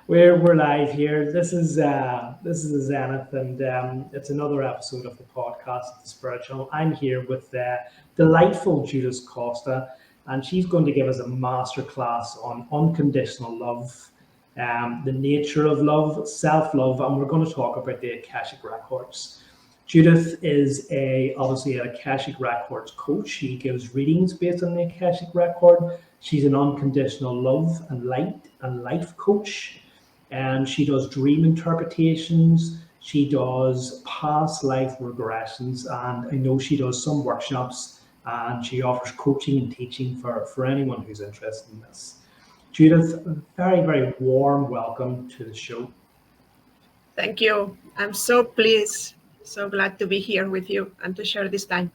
We're live here. This is Zenith, and it's another episode of the podcast, The Spiritual. I'm here with delightful Judith Costa, and she's going to give us a masterclass on unconditional love, the nature of love, self-love, and we're going to talk about the Akashic Records. Judith is obviously an Akashic Records coach. She gives readings based on the Akashic Record. She's an unconditional love and light and life coach. And she does dream interpretations. She does past life regressions. And I know she does some workshops, and she offers coaching and teaching for anyone who's interested in this. Judith, a very, very warm welcome to the show. Thank you. I'm so pleased. So glad to be here with you and to share this time.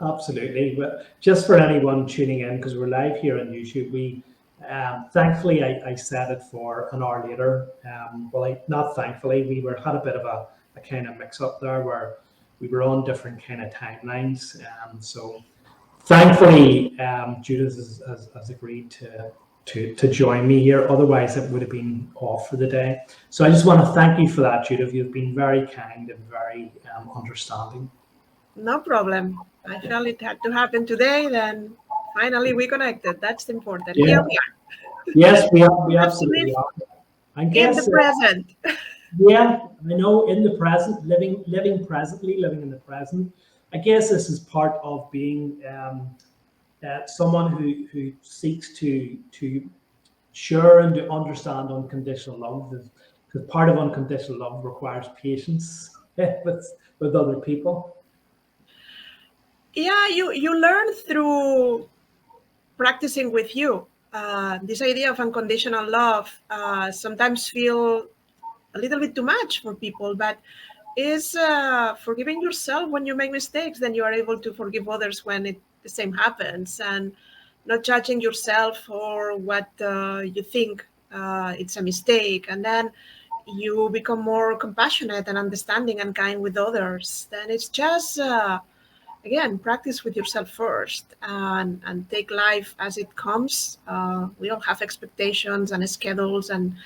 Absolutely. Well, just for anyone tuning in, because we're live here on YouTube, thankfully I set it for an hour later. Not thankfully, we had a bit of a kind of mix up there where we were on different kind of timelines. So thankfully, Judith has agreed to join me here. Otherwise, it would have been off for the day. So I just want to thank you for that, Judith. You've been very kind and very understanding. No problem. I felt it had to happen today. Then finally we connected. That's important. Yeah. Here we are. Yes, we absolutely are. I guess, in the present. Yeah, I know. In the present, living presently, living in the present. I guess this is part of being someone who seeks to share and to understand unconditional love, because part of unconditional love requires patience with other people. Yeah, you learn through practicing with you. This idea of unconditional love sometimes feel a little bit too much for people, but is forgiving yourself when you make mistakes. Then you are able to forgive others when the same happens, and not judging yourself for what you think it's a mistake. And then you become more compassionate and understanding and kind with others. Then it's just again, practice with yourself first, and take life as it comes. We all have expectations and schedules and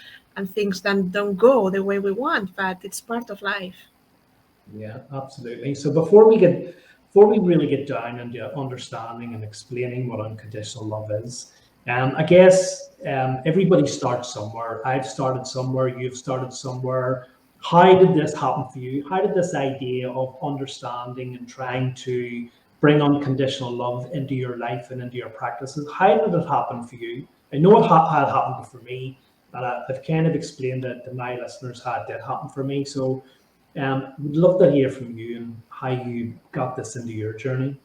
things that don't go the way we want, but it's part of life. Yeah, absolutely. So before we really get down into understanding and explaining what unconditional love is, I guess everybody starts somewhere. I've started somewhere. You've started somewhere. How did this happen for you? How did this idea of understanding and trying to bring unconditional love into your life and into your practices, how did it happen for you? I know it had happened for me, and I've kind of explained it to my listeners how it did happen for me. So would love to hear from you and how you got this into your journey.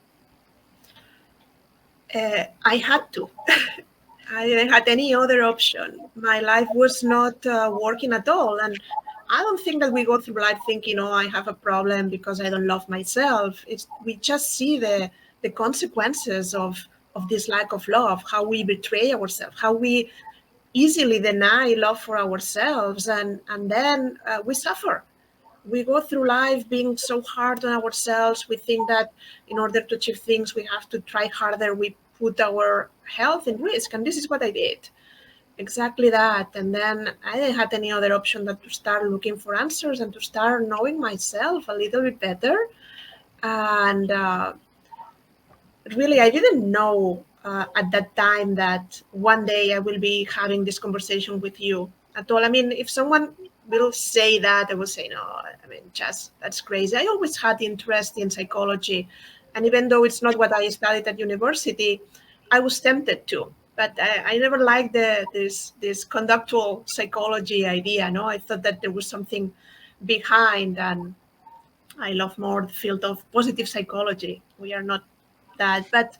I had to. I didn't have any other option. My life was not working at all, and I don't think that we go through life thinking, oh, I have a problem because I don't love myself. We just see the consequences of this lack of love, how we betray ourselves, how we easily deny love for ourselves, and then we suffer. We go through life being so hard on ourselves. We think that in order to achieve things, we have to try harder. We put our health in risk, and this is what I did. Exactly that. And then I didn't have any other option than to start looking for answers and to start knowing myself a little bit better. And really, I didn't know at that time that one day I will be having this conversation with you at all. I mean, if someone will say that, I will say, no, I mean, just that's crazy. I always had interest in psychology. And even though it's not what I studied at university, I was tempted to. But I never liked this conductual psychology idea. No, I thought that there was something behind, and I love more the field of positive psychology. We are not that, but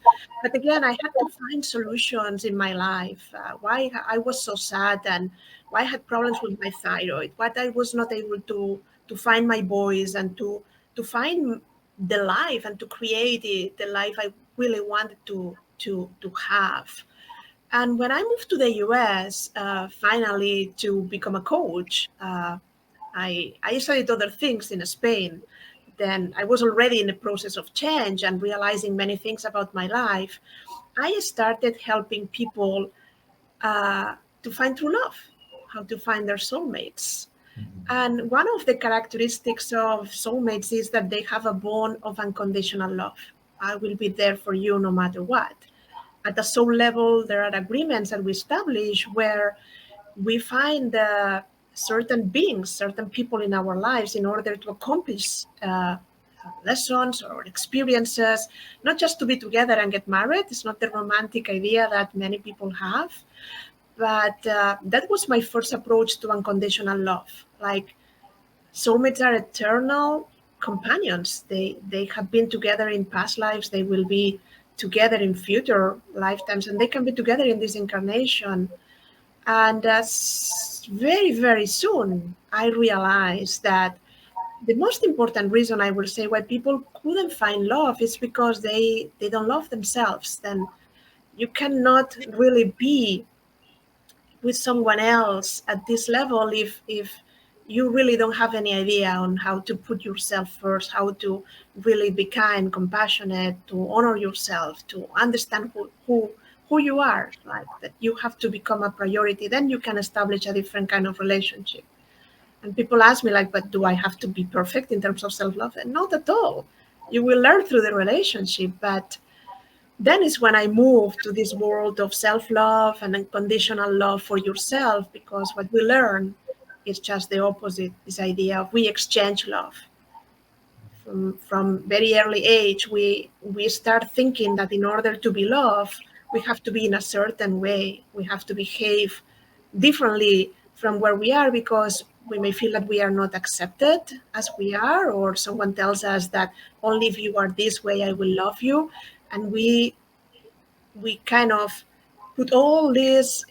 again, I had to find solutions in my life. Why I was so sad, and why I had problems with my thyroid. What I was not able to find my voice and to find the life and to create the life I really wanted to have. And when I moved to the US, finally to become a coach, I studied other things in Spain, then I was already in the process of change and realizing many things about my life. I started helping people to find true love, how to find their soulmates. And one of the characteristics of soulmates is that they have a bond of unconditional love. I will be there for you no matter what. At the soul level, there are agreements that we establish where we find certain beings, certain people in our lives in order to accomplish lessons or experiences, not just to be together and get married. It's not the romantic idea that many people have. But that was my first approach to unconditional love. Like, soulmates are eternal companions. They have been together in past lives. They will be together in future lifetimes, and they can be together in this incarnation. And very, very soon, I realized that the most important reason, I will say, why people couldn't find love is because they don't love themselves. Then you cannot really be with someone else at this level if you really don't have any idea on how to put yourself first, how to really be kind, compassionate, to honor yourself, to understand who you are, like that you have to become a priority. Then you can establish a different kind of relationship. And people ask me, like, but do I have to be perfect in terms of self-love? And not at all. You will learn through the relationship, but then is when I moved to this world of self-love and unconditional love for yourself, because what we learn is just the opposite, this idea of we exchange love. From very early age, we start thinking that in order to be loved, we have to be in a certain way. We have to behave differently from where we are because we may feel that we are not accepted as we are, or someone tells us that only if you are this way, I will love you. And we kind of put all these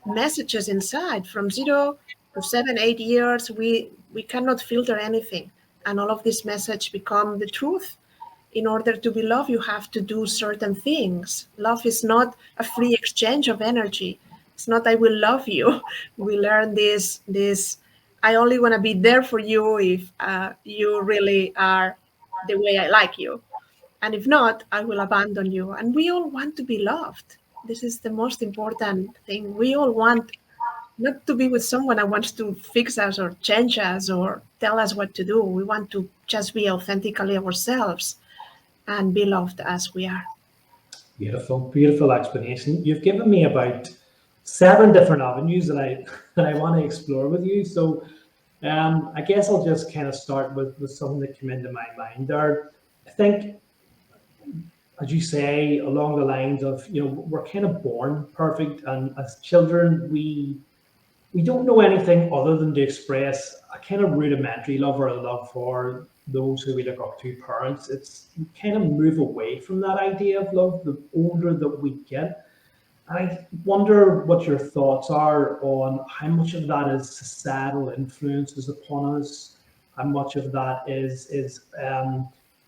messages inside from 0 to 7, 8 years. We cannot filter anything, and all of this message become the truth. In order to be loved, you have to do certain things. Love is not a free exchange of energy. It's not I will love you. We learn this I only want to be there for you if you really are the way I like you. And if not, I will abandon you. And we all want to be loved. This is the most important thing. We all want not to be with someone that wants to fix us or change us or tell us what to do. We want to just be authentically ourselves and be loved as we are. Beautiful, beautiful explanation. You've given me about 7 different avenues that I want to explore with you. So I guess I'll just kind of start with something that came into my mind there. I think, as you say, along the lines of, we're kind of born perfect, and as children, we don't know anything other than to express a kind of rudimentary love or a love for those who we look up to, parents. It's we kind of move away from that idea of love the older that we get. And I wonder what your thoughts are on how much of that is societal influences upon us, how much of that is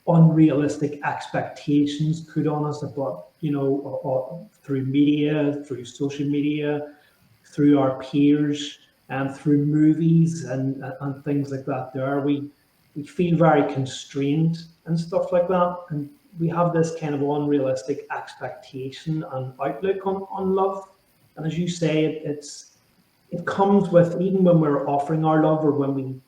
unrealistic expectations put on us about, through media, through social media, through our peers, and through movies and things like that. We feel very constrained and stuff like that, and we have this kind of unrealistic expectation and outlook on love. And as you say, it comes with, even when we're offering our love, or when we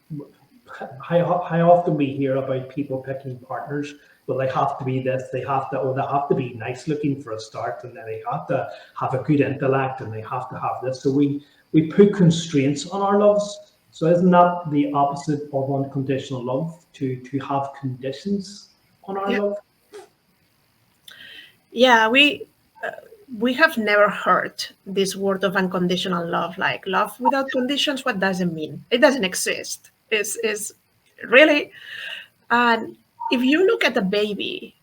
how often we hear about people picking partners. Well, they have to be this, they have to be nice looking for a start, and then they have to have a good intellect, and they have to have this. So we put constraints on our loves. So isn't that the opposite of unconditional love, to have conditions on our love? Yeah, we have never heard this word of unconditional love, like love without conditions. What does it mean? It doesn't exist. Is really. And if you look at a baby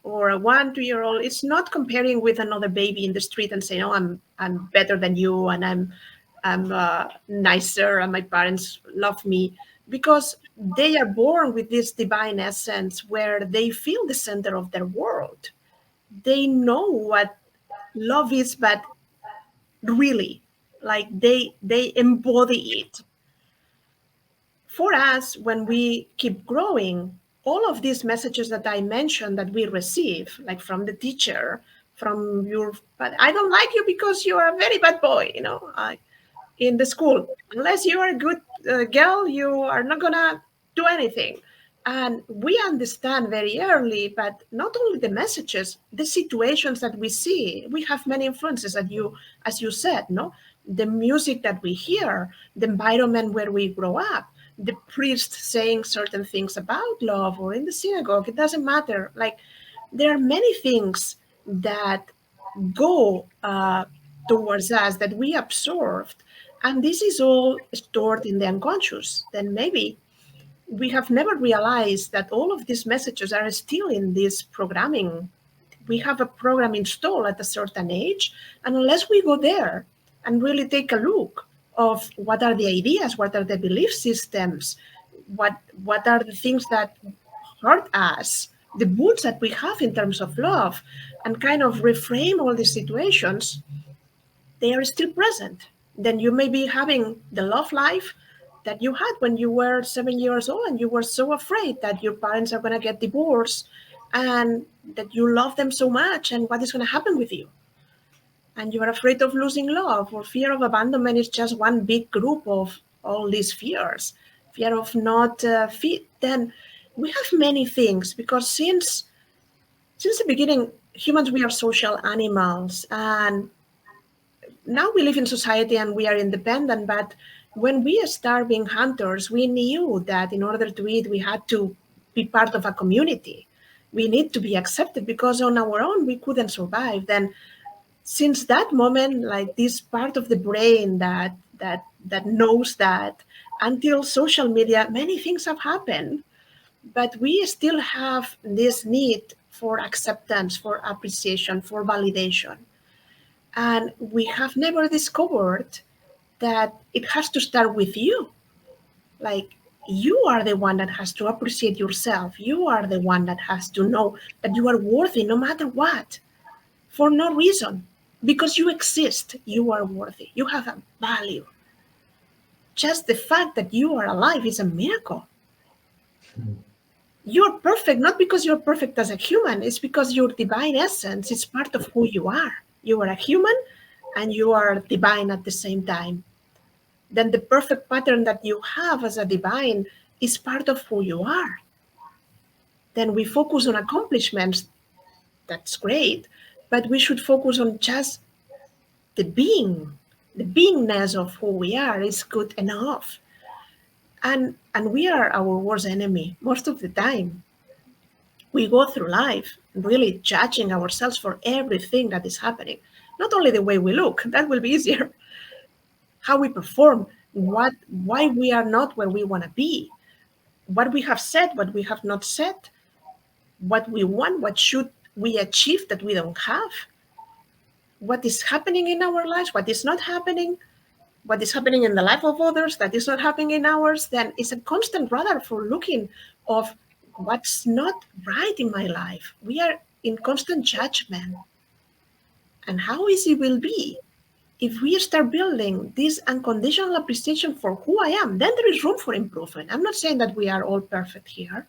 or a 1, 2 year old, it's not comparing with another baby in the street and saying, "Oh, I'm better than you, and I'm nicer, and my parents love me," because they are born with this divine essence where they feel the center of their world. They know what love is, but really, like they embody it for us, when we keep growing, all of these messages that I mentioned that we receive, like from the teacher, from your, but I don't like you because you are a very bad boy, in the school. Unless you are a good girl, you are not gonna do anything. And we understand very early, but not only the messages, the situations that we see. We have many influences, as you said, no? The music that we hear, the environment where we grow up, the priest saying certain things about love, or in the synagogue, it doesn't matter. Like, there are many things that go towards us that we absorbed, and this is all stored in the unconscious. Then maybe we have never realized that all of these messages are still in this programming. We have a program installed at a certain age, and unless we go there and really take a look of what are the ideas, what are the belief systems, what are the things that hurt us, the wounds that we have in terms of love, and kind of reframe all these situations, they are still present. Then you may be having the love life that you had when you were 7 years old, and you were so afraid that your parents are going to get divorced, and that you love them so much, and what is going to happen with you. And you are afraid of losing love, or fear of abandonment is just one big group of all these fears. Fear of not fit. Then we have many things, because since the beginning, humans, we are social animals, and now we live in society and we are independent. But when we start being hunters, we knew that in order to eat, we had to be part of a community. We need to be accepted, because on our own we couldn't survive. Then since that moment, like, this part of the brain that knows that, until social media, many things have happened, but we still have this need for acceptance, for appreciation, for validation. And we have never discovered that it has to start with you. Like, you are the one that has to appreciate yourself. You are the one that has to know that you are worthy no matter what, for no reason. Because you exist, you are worthy. You have a value. Just the fact that you are alive is a miracle. You're perfect, not because you're perfect as a human, it's because your divine essence is part of who you are. You are a human and you are divine at the same time. Then the perfect pattern that you have as a divine is part of who you are. Then we focus on accomplishments, that's great, but we should focus on just the being. The beingness of who we are is good enough. And we are our worst enemy most of the time. We go through life really judging ourselves for everything that is happening. Not only the way we look, that will be easier, how we perform, why we are not where we want to be, what we have said, what we have not said, what we want, what should we achieve that we don't have, what is happening in our lives, what is not happening, what is happening in the life of others that is not happening in ours. Then it's a constant radar for looking of what's not right in my life. We are in constant judgment. And how easy it will be if we start building this unconditional appreciation for who I am. Then there is room for improvement. I'm not saying that we are all perfect here,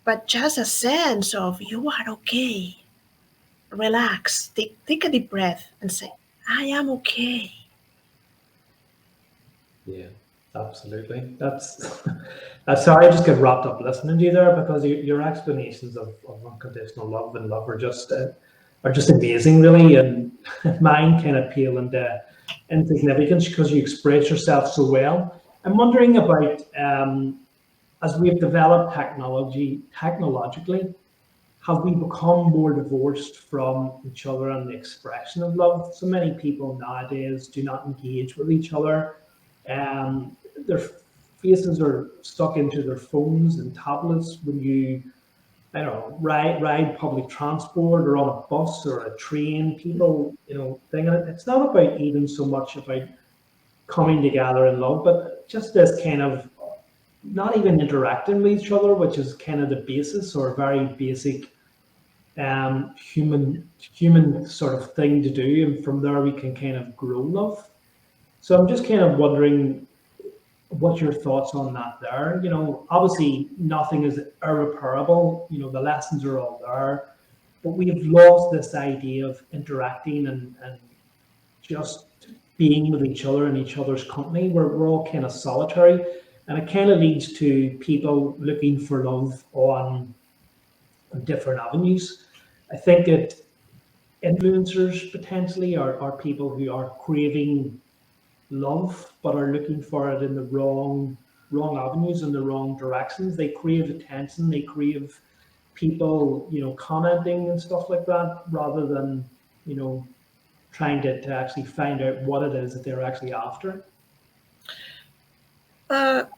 but just a sense of you are okay. Relax, take a deep breath and say, I am okay. Yeah, absolutely. That's sorry, I just get wrapped up listening to you there, because your explanations of unconditional love and love are just amazing, really, and mine kind of pale into insignificance because you express yourself so well. I'm wondering about as we've developed technologically, have we become more divorced from each other and the expression of love? So many people nowadays do not engage with each other. Their faces are stuck into their phones and tablets. When you, I don't know, ride public transport or on a bus or a train, people, think it's not about even so much about coming together in love, but just this kind of not even interacting with each other, which is kind of the basis or very basic human sort of thing to do, and from there we can kind of grow love. So I'm just kind of wondering, what's your thoughts on that there? You know, obviously nothing is irreparable. You know, the lessons are all there, but we've lost this idea of interacting and just being with each other and each other's company. We're all kind of solitary, and it kind of leads to people looking for love on different avenues. I think it influencers potentially are people who are craving love but are looking for it in the wrong avenues and the wrong directions. They crave attention, they crave people, you know, commenting and stuff like that, rather than, you know, trying to actually find out what it is that they're actually after.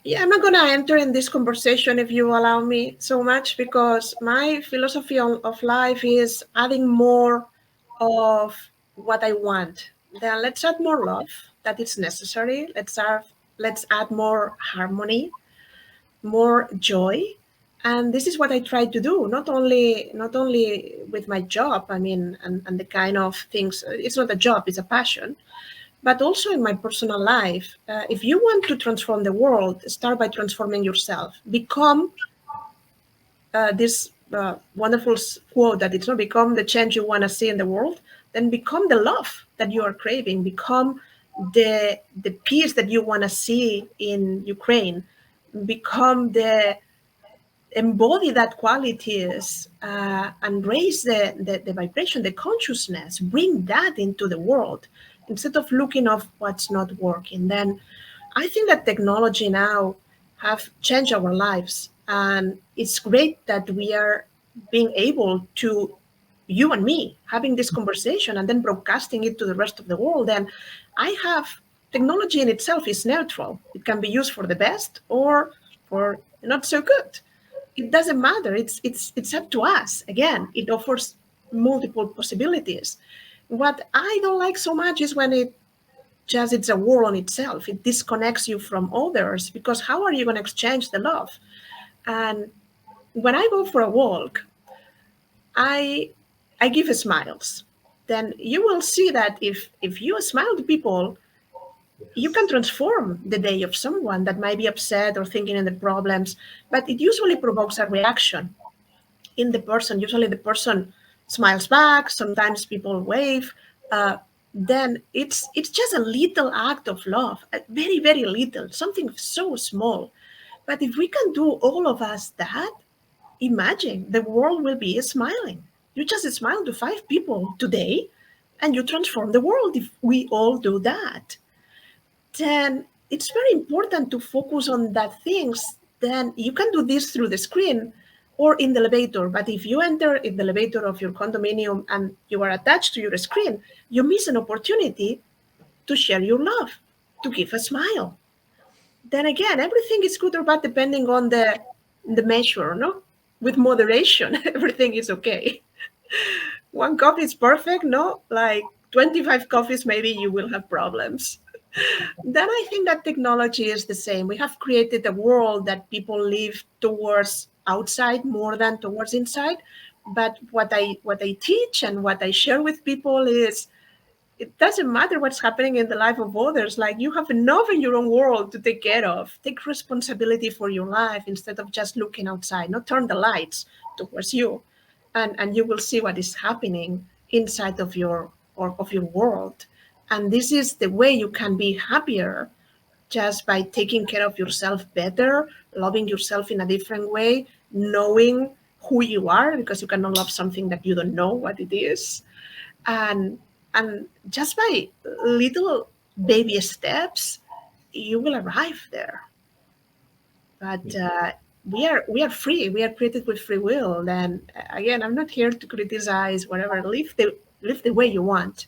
Yeah, I'm not going to enter in this conversation if you allow me so much, because my philosophy of life is adding more of what I want. Then let's add more love that is necessary. Let's add more harmony, more joy. And this is what I try to do, not only with my job, I mean, and the kind of things, it's not a job, it's a passion, but also in my personal life. If you want to transform the world, start by transforming yourself. Become this wonderful quote that it's not become the change you want to see in the world, then become the love that you are craving, become the peace that you want to see in Ukraine, become the embody that qualities, and raise the vibration, the consciousness, bring that into the world instead of looking of what's not working. Then I think that technology now have changed our lives, and it's great that we are being able to, you and me, having this conversation and then broadcasting it to the rest of the world. And I have technology in itself is neutral. It can be used for the best or for not so good. It doesn't matter. It's up to us. Again, it offers multiple possibilities. What I don't like so much is when it's a war on itself. It disconnects you from others, because how are you going to exchange the love? And when I go for a walk, I give smiles. Then you will see that if you smile to people, you can transform the day of someone that might be upset or thinking in the problems, but it usually provokes a reaction in the person. Usually the person smiles back. Sometimes people wave. Then it's just a little act of love, very, very little, something so small. But if we can do, all of us, that, imagine the world will be smiling. You just smile to 5 people today and you transform the world. If we all do that, then it's very important to focus on that things. Then you can do this through the screen or in the elevator. But if you enter in the elevator of your condominium and you are attached to your screen, you miss an opportunity to share your love, to give a smile. Then again, everything is good or bad depending on the measure, no? With moderation, everything is okay. One coffee is perfect, no? Like 25 coffees, maybe you will have problems. Then I think that technology is the same. We have created a world that people live towards outside more than towards inside. But what I teach and what I share with people is, it doesn't matter what's happening in the life of others. Like, you have enough in your own world to take care of. Take responsibility for your life instead of just looking outside. Not turn the lights towards you, and you will see what is happening inside of your world. And this is the way you can be happier, just by taking care of yourself better, loving yourself in a different way, knowing who you are, because you cannot love something that you don't know what it is. And just by little baby steps, you will arrive there. But we are free. We are created with free will. Then again, I'm not here to criticize whatever. Live the way you want.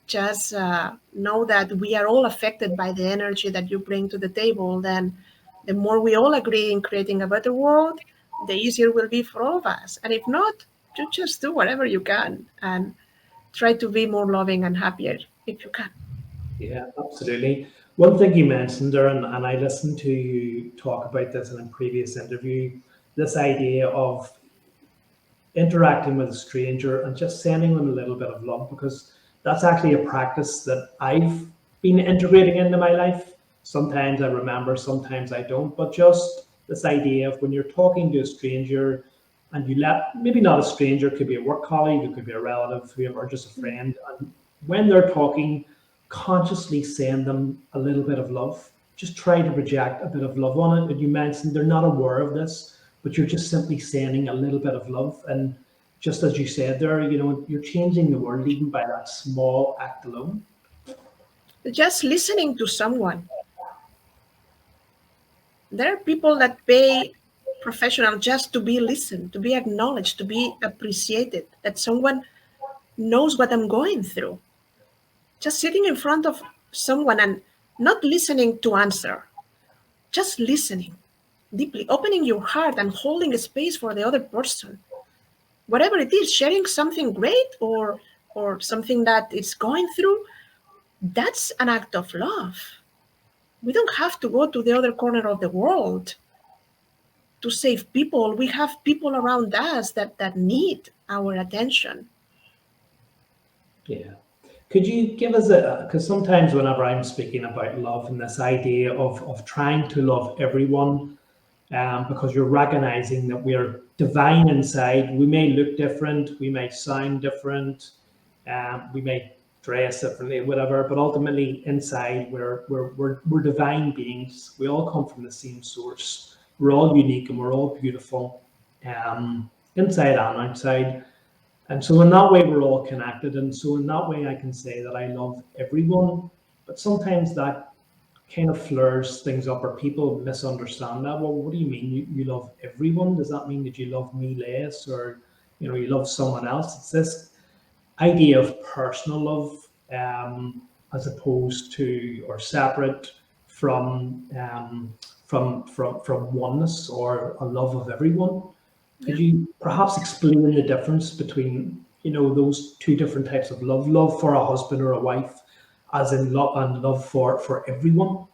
Just know that we are all affected by the energy that you bring to the table. Then the more we all agree in creating a better world, the easier it will be for all of us. And if not, you just do whatever you can and try to be more loving and happier if you can. Yeah, absolutely. One thing you mentioned there, and I listened to you talk about this in a previous interview, this idea of interacting with a stranger and just sending them a little bit of love, because that's actually a practice that I've been integrating into my life. Sometimes I remember, sometimes I don't. But just this idea of when you're talking to a stranger and you let, maybe not a stranger, it could be a work colleague, it could be a relative, whoever, or just a friend. And when they're talking, consciously send them a little bit of love. Just try to project a bit of love on it. And you mentioned they're not aware of this, but you're just simply sending a little bit of love. And just as you said there, you're changing the world even by that small act alone. Just listening to someone. There are people that pay professional just to be listened, to be acknowledged, to be appreciated, that someone knows what I'm going through. Just sitting in front of someone and not listening to answer, just listening deeply, opening your heart and holding a space for the other person. Whatever it is, sharing something great or something that is going through, that's an act of love. We don't have to go to the other corner of the world to save people. We have people around us that need our attention. Yeah. Could you give us because sometimes whenever I'm speaking about love and this idea of trying to love everyone, because you're recognizing that we are divine inside, we may look different, we may sound different, we may dress differently, whatever, but ultimately inside we're divine beings. We all come from the same source. We're all unique and we're all beautiful, inside and outside. And so in that way, we're all connected. And so in that way, I can say that I love everyone. But sometimes that kind of flares things up, or people misunderstand that. Well, what do you mean you love everyone? Does that mean that you love me less, or you love someone else? It's this idea of personal love, as opposed to, or separate from, from oneness or a love of everyone. Could you perhaps explain the difference between, those two different types of love, love for a husband or a wife, as in love, and love for everyone?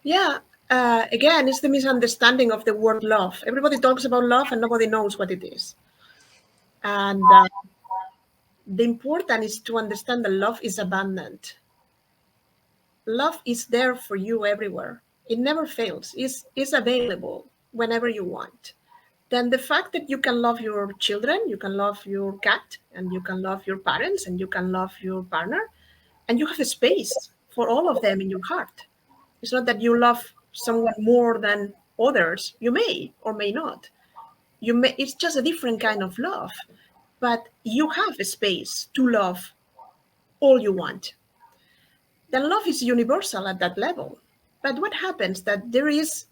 Yeah. Again, it's the misunderstanding of the word love. Everybody talks about love and nobody knows what it is. And the important is to understand that love is abundant. Love is there for you everywhere. It never fails. It's available whenever you want. Then the fact that you can love your children, you can love your cat, and you can love your parents, and you can love your partner, and you have a space for all of them in your heart. It's not that you love someone more than others. You may or may not. It's just a different kind of love, but you have a space to love all you want. Then love is universal at that level. But what happens that there is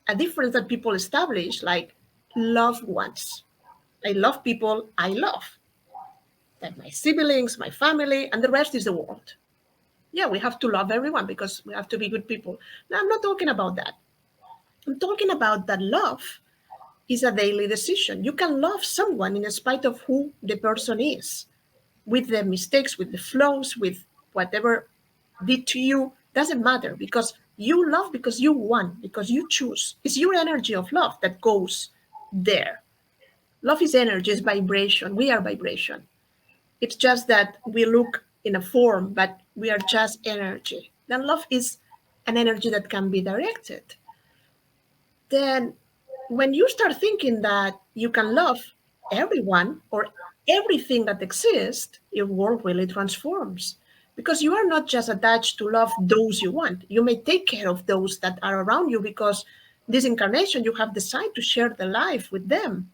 a difference that people establish, like loved ones. I love people I love, like my siblings, my family, and the rest is the world. Yeah, we have to love everyone because we have to be good people. Now, I'm not talking about that. I'm talking about that love is a daily decision. You can love someone in spite of who the person is, with the mistakes, with the flaws, with whatever did to you. Doesn't matter because you love because you want, because you choose. It's your energy of love that goes there. Love is energy, it's vibration. We are vibration. It's just that we look in a form, but we are just energy. Then love is an energy that can be directed. Then when you start thinking that you can love everyone or everything that exists, your world really transforms. Because you are not just attached to love those you want. You may take care of those that are around you because this incarnation you have decided to share the life with them.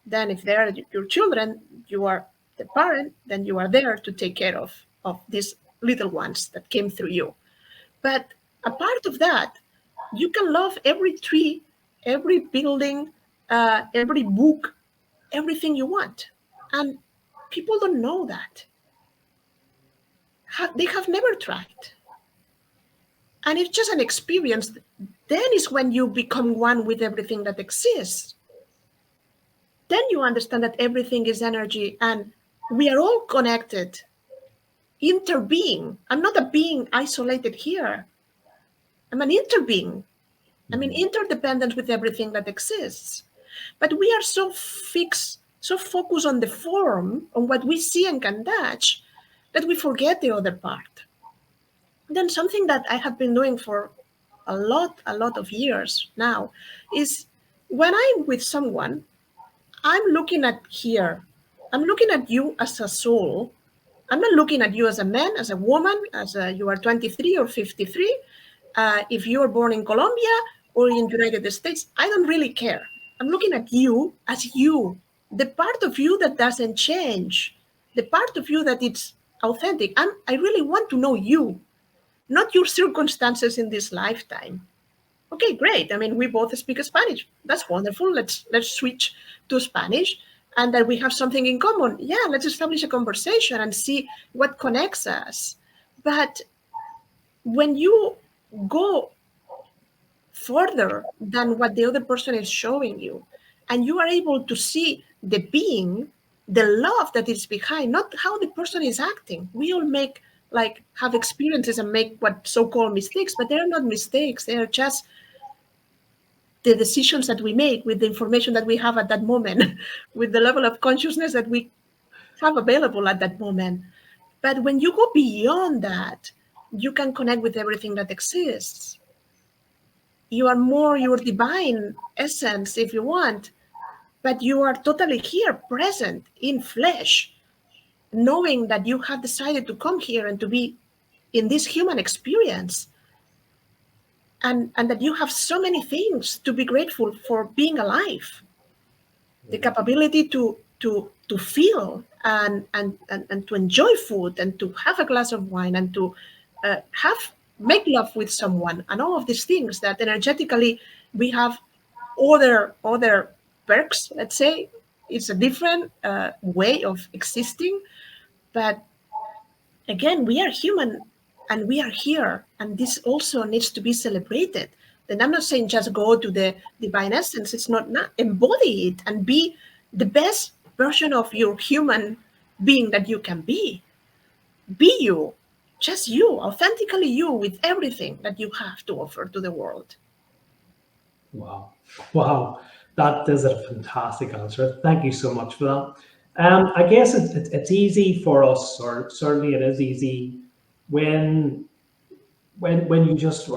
Then if they are your children, you are the parent, then you are there to take care of these little ones that came through you. But a part of that, you can love every tree, every building, every book, everything you want. And people don't know that. They have never tried. And it's just an experience. Then is when you become one with everything that exists. Then you understand that everything is energy and we are all connected, interbeing. I'm not a being isolated here. I'm an interbeing. I'm in interdependence with everything that exists. But we are so fixed, so focused on the form, on what we see and can touch, that we forget the other part. Then something that I have been doing for a lot of years now, is when I'm with someone, I'm looking at here. I'm looking at you as a soul. I'm not looking at you as a man, as a woman, you are 23 or 53. If you are born in Colombia or in United States, I don't really care. I'm looking at you as you, the part of you that doesn't change, the part of you that it's authentic. I really want to know you, not your circumstances in this lifetime. Okay, great. I mean, we both speak Spanish. That's wonderful. Let's switch to Spanish, and that we have something in common. Yeah, let's establish a conversation and see what connects us. But when you go further than what the other person is showing you, and you are able to see the being, the love that is behind, not how the person is acting. We all have experiences and make what so-called mistakes, but they're not mistakes. They are just the decisions that we make with the information that we have at that moment, with the level of consciousness that we have available at that moment. But when you go beyond that, you can connect with everything that exists. You are more your divine essence, if you want, but you are totally here, present in flesh, knowing that you have decided to come here and to be in this human experience. And that you have so many things to be grateful for being alive. The capability to feel and to enjoy food and to have a glass of wine and to make love with someone, and all of these things that energetically we have other perks. Let's say it's a different way of existing, but again, we are human and we are here, and this also needs to be celebrated. Then I'm not saying just go to the divine essence. It's not embody it and be the best version of your human being that you can be. Be you, just you, authentically you, with everything that you have to offer to the world. Wow. Wow. That is a fantastic answer. Thank you so much for that. I guess it's easy for us, or certainly it is easy when when you just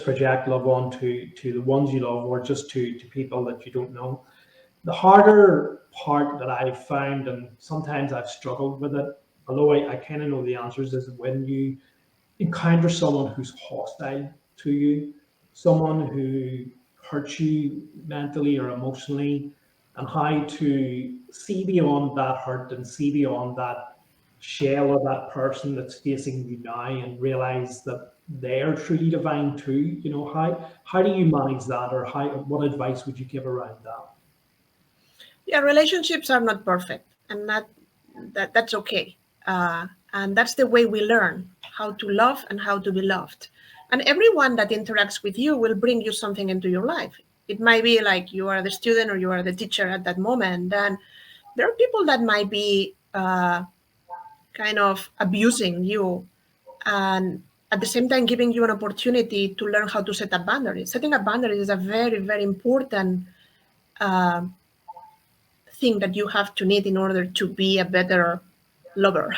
project love onto the ones you love, or just to people that you don't know. The harder part that I've found, and sometimes I've struggled with it, although I kind of know the answers, is when you encounter someone who's hostile to you, someone who hurts you mentally or emotionally, and how to see beyond that hurt and see beyond that shell of that person that's facing you now, and realize that they're truly divine too. How do you manage that, or what advice would you give around that? Yeah, relationships are not perfect, and that's okay. And that's the way we learn how to love and how to be loved. And everyone that interacts with you will bring you something into your life. It might be like you are the student or you are the teacher at that moment. And there are people that might be kind of abusing you, and at the same time giving you an opportunity to learn how to set up boundaries. Setting up boundaries is a very, very important uh, thing that you have to need in order to be a better lover.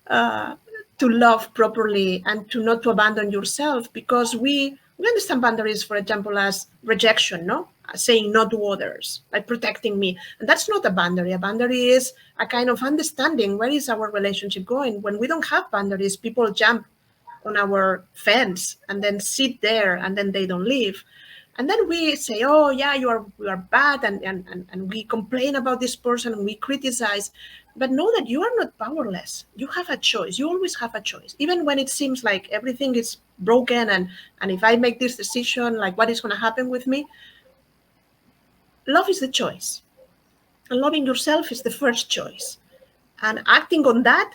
uh, to love properly and to not to abandon yourself, because we understand boundaries, for example, as rejection, no, saying no to others, like protecting me, and that's not a boundary. A boundary is a kind of understanding where is our relationship going. When we don't have boundaries, people jump on our fence and then sit there and then they don't leave. And then we say, oh yeah, you are bad, and we complain about this person and we criticize. But know that you are not powerless. You have a choice. You always have a choice. Even when it seems like everything is broken, and if I make this decision, like what is going to happen with me? Love is the choice. And loving yourself is the first choice. And acting on that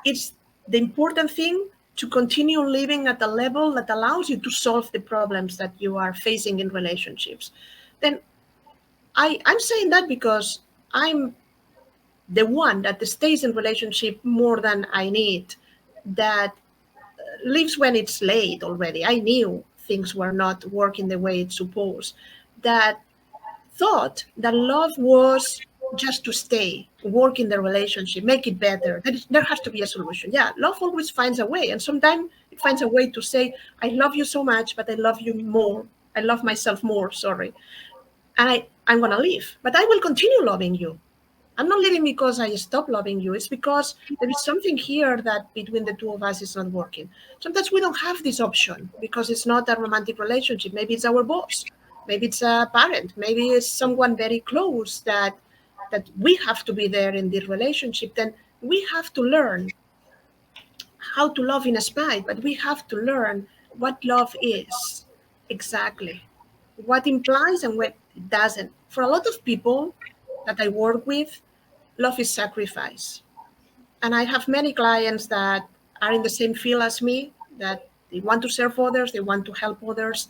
is the important thing, to continue living at a level that allows you to solve the problems that you are facing in relationships. Then I'm saying that because I'm the one that stays in relationship more than I need, that leaves when it's late already. I knew things were not working the way it's supposed, that thought that love was just to stay, work in the relationship, make it better. There has to be a solution. Yeah, love always finds a way, and sometimes It finds a way to say, I love you so much, but I love you more. I love myself more, sorry. And I'm going to leave, but I will continue loving you. I'm not leaving because I stop loving you. It's because there is something here that between the two of us is not working. Sometimes we don't have this option because it's not a romantic relationship. Maybe it's our boss. Maybe it's a parent. Maybe it's someone very close that we have to be there in the relationship. Then we have to learn how to love in spite, but we have to learn what love is exactly, what implies and what it doesn't. For a lot of people that I work with, love is sacrifice. And I have many clients that are in the same field as me, that they want to serve others, they want to help others.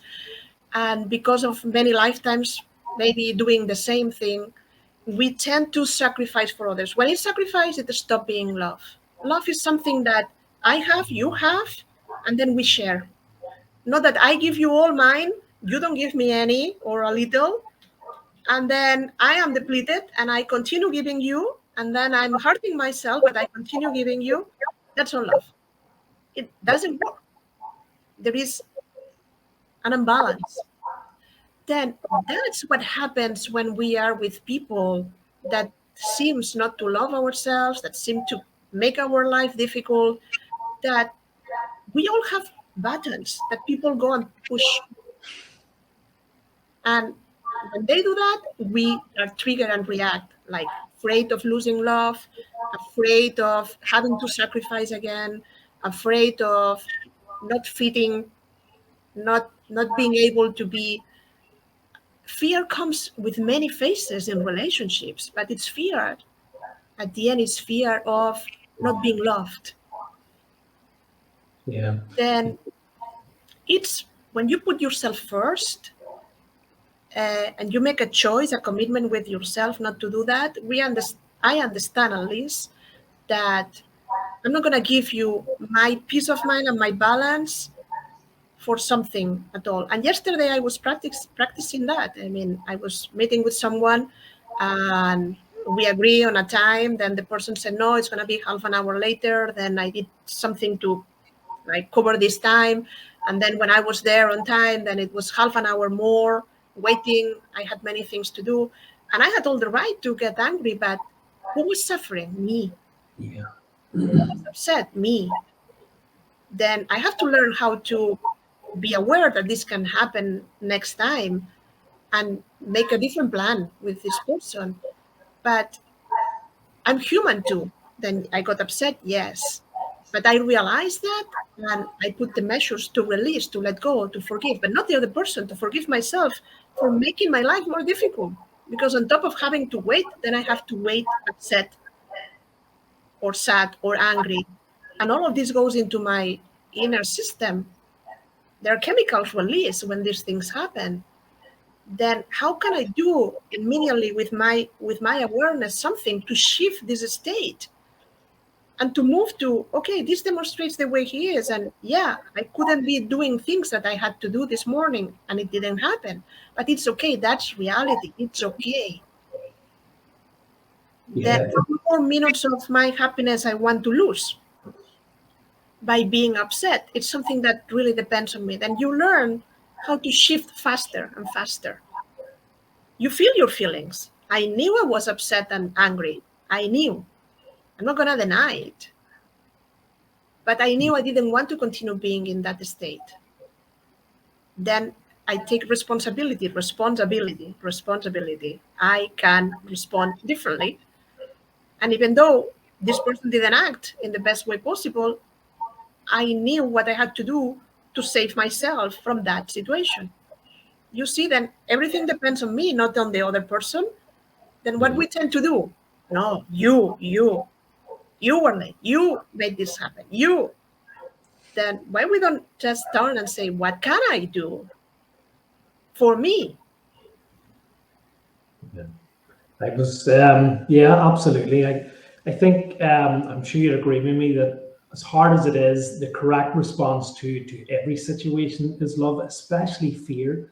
And because of many lifetimes, maybe doing the same thing, we tend to sacrifice for others. When it's sacrifice, it stops being love. Love is something that I have, you have, and then we share. Not that I give you all mine, you don't give me any or a little, and then I am depleted and I continue giving you, and then I'm hurting myself, but I continue giving you. That's not love. It doesn't work. There is an imbalance. Then that's what happens when we are with people that seems not to love ourselves, that seem to make our life difficult, that we all have buttons that people go and push. And when they do that, we are triggered and react, like afraid of losing love, afraid of having to sacrifice again, afraid of not fitting, not being able to be. Fear comes with many faces in relationships, but it's fear. At the end, it's fear of not being loved. Yeah. Then it's when you put yourself first, and you make a choice, a commitment with yourself not to do that. I understand at least that I'm not going to give you my peace of mind and my balance for something at all. And yesterday I was practicing that. I mean, I was meeting with someone and we agree on a time. Then the person said, no, it's going to be half an hour later. Then I did something to like cover this time. And then when I was there on time, then it was half an hour more waiting. I had many things to do. And I had all the right to get angry, but who was suffering? Me. Yeah. Who was upset? Me. Then I have to learn how to be aware that this can happen next time and make a different plan with this person. But I'm human too. Then I got upset, yes. But I realized that and I put the measures to release, to let go, to forgive, but not the other person, to forgive myself for making my life more difficult. Because on top of having to wait, then I have to wait upset or sad or angry. And all of this goes into my inner system. There are chemicals released when these things happen. Then how can I do immediately with my awareness something to shift this state and to move to, okay, this demonstrates the way he is, and yeah, I couldn't be doing things that I had to do this morning and it didn't happen, but it's okay, that's reality, it's okay. Then Yeah. how more minutes of my happiness I want to lose by being upset? It's something that really depends on me. Then you learn how to shift faster and faster. You feel your feelings. I knew I was upset and angry. I knew. I'm not going to deny it. But I knew I didn't want to continue being in that state. Then I take responsibility. I can respond differently. And even though this person didn't act in the best way possible, I knew what I had to do to save myself from that situation. You see, then everything depends on me, not on the other person. Then what we tend to do? No, you were late. You made this happen. Then why we don't just turn and say, what can I do for me? Yeah. I was, yeah, absolutely. I think I'm sure you'd agree with me that as hard as it is, the correct response to every situation is love, especially fear,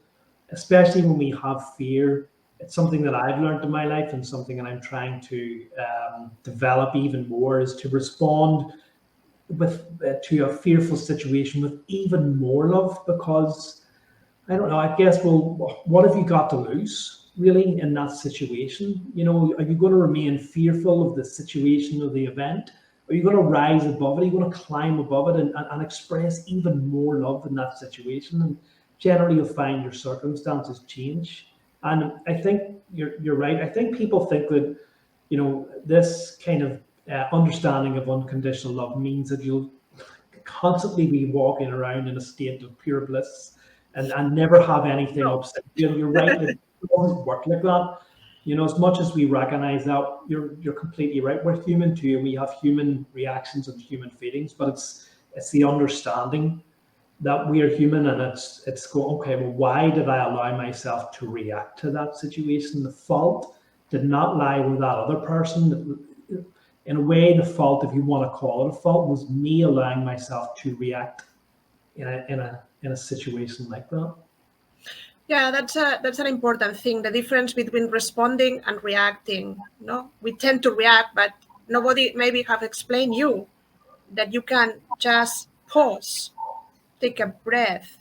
especially when we have fear. It's something that I've learned in my life and something that I'm trying to develop even more is to respond with to a fearful situation with even more love, because I don't know, I guess, well, what have you got to lose really in that situation? You know, are you going to remain fearful of the situation or the event? Are you going to rise above it? Are you going to climb above it and express even more love in that situation? And generally, you'll find your circumstances change. And I think you're right. I think people think that, you know, this kind of understanding of unconditional love means that you'll constantly be walking around in a state of pure bliss and never have anything No. upset you. And you're right, it doesn't work like that. You know, as much as we recognize that, you're completely right. We're human too, and we have human reactions and human feelings, but it's the understanding that we are human, and it's go, okay, well, why did I allow myself to react to that situation? The fault did not lie with that other person. In a way, the fault, if you want to call it a fault, was me allowing myself to react in a situation like that. Yeah, that's an important thing. The difference between responding and reacting. No, we tend to react, but nobody maybe have explained you that you can just pause, take a breath,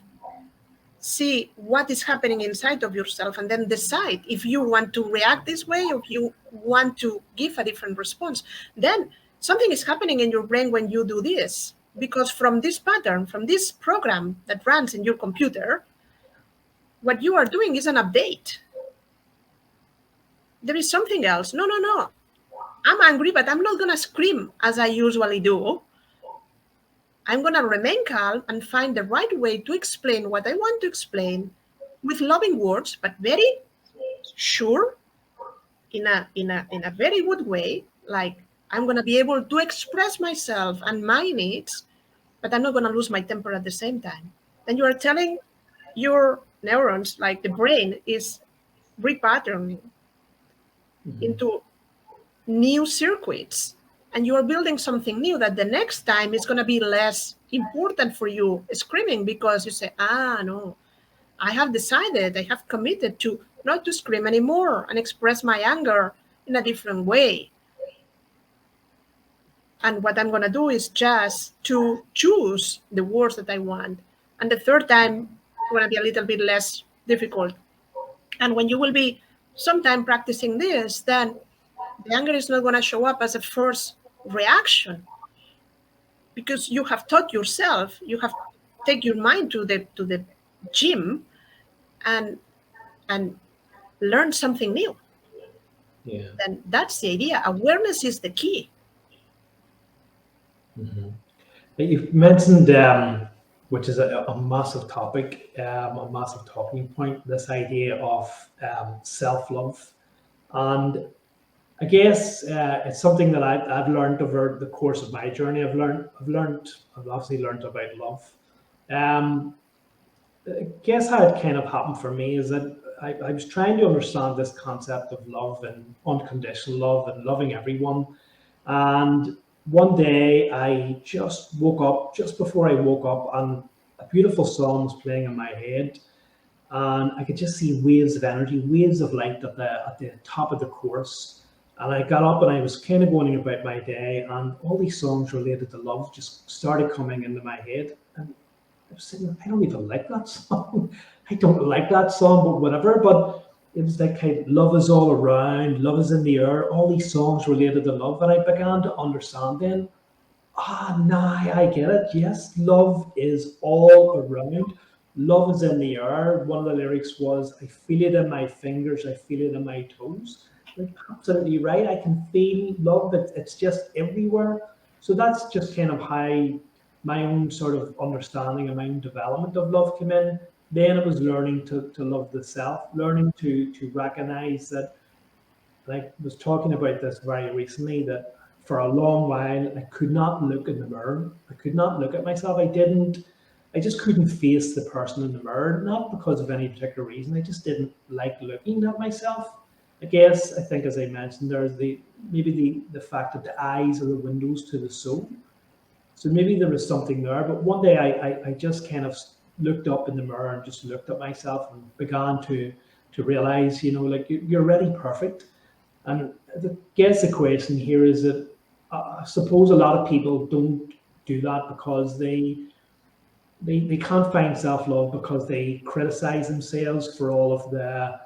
see what is happening inside of yourself, and then decide if you want to react this way or if you want to give a different response. Then something is happening in your brain when you do this, because from this pattern, from this program that runs in your computer, what you are doing is an update. There is something else. No, no, no. I'm angry, but I'm not going to scream as I usually do. I'm going to remain calm and find the right way to explain what I want to explain with loving words, but very sure, in a very good way. Like, I'm going to be able to express myself and my needs, but I'm not going to lose my temper at the same time. Then you are telling your neurons, like the brain is repatterning into new circuits, and you are building something new that the next time is going to be less important for you screaming, because you say, no, I have decided, I have committed to not to scream anymore and express my anger in a different way. And what I'm going to do is just to choose the words that I want. And the third time, it's going to be a little bit less difficult. And when you will be sometime practicing this, then the anger is not going to show up as a first reaction, because you have taught yourself, you have take your mind to the gym and learn something new. Yeah. Then that's the idea. Awareness is the key. You've mentioned, which is a massive topic, a massive talking point, this idea of self-love. And I guess it's something that I've learned over the course of my journey. I've obviously learned about love. I guess how it kind of happened for me is that I was trying to understand this concept of love and unconditional love and loving everyone. And one day I just woke up, just before I woke up, and a beautiful song was playing in my head. And I could just see waves of energy, waves of light at the top of the course. And I got up and I was kind of going about my day, and all these songs related to love just started coming into my head. And I was saying, I don't even like that song. I don't like that song, but whatever. But it was like, hey, love is all around, love is in the air, all these songs related to love. And I began to understand then, now I get it. Yes, love is all around. Love is in the air. One of the lyrics was, I feel it in my fingers, I feel it in my toes. Like, absolutely right. I can feel love. It's just everywhere. So that's just kind of how my own sort of understanding and my own development of love came in. Then it was learning to love the self, learning to recognize that, and I was talking about this very recently, that for a long while I could not look in the mirror. I could not look at myself. I just couldn't face the person in the mirror, not because of any particular reason. I just didn't like looking at myself. I guess, I think, as I mentioned, there's maybe the fact that the eyes are the windows to the soul. So maybe there was something there. But one day I just kind of looked up in the mirror and just looked at myself and began to realize, like, you're already perfect. And I guess the question here is that I suppose a lot of people don't do that because they can't find self-love because they criticize themselves for all of the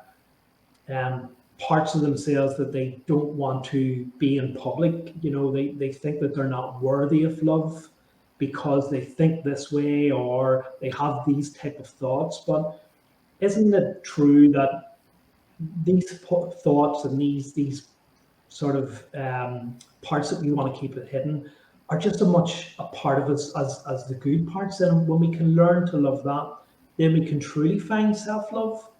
parts of themselves that they don't want to be in public. They think that they're not worthy of love because they think this way or they have these type of thoughts. But isn't it true that these thoughts and these sort of parts that we want to keep it hidden are just as much a part of us as the good parts? And when we can learn to love that, then we can truly find self-love.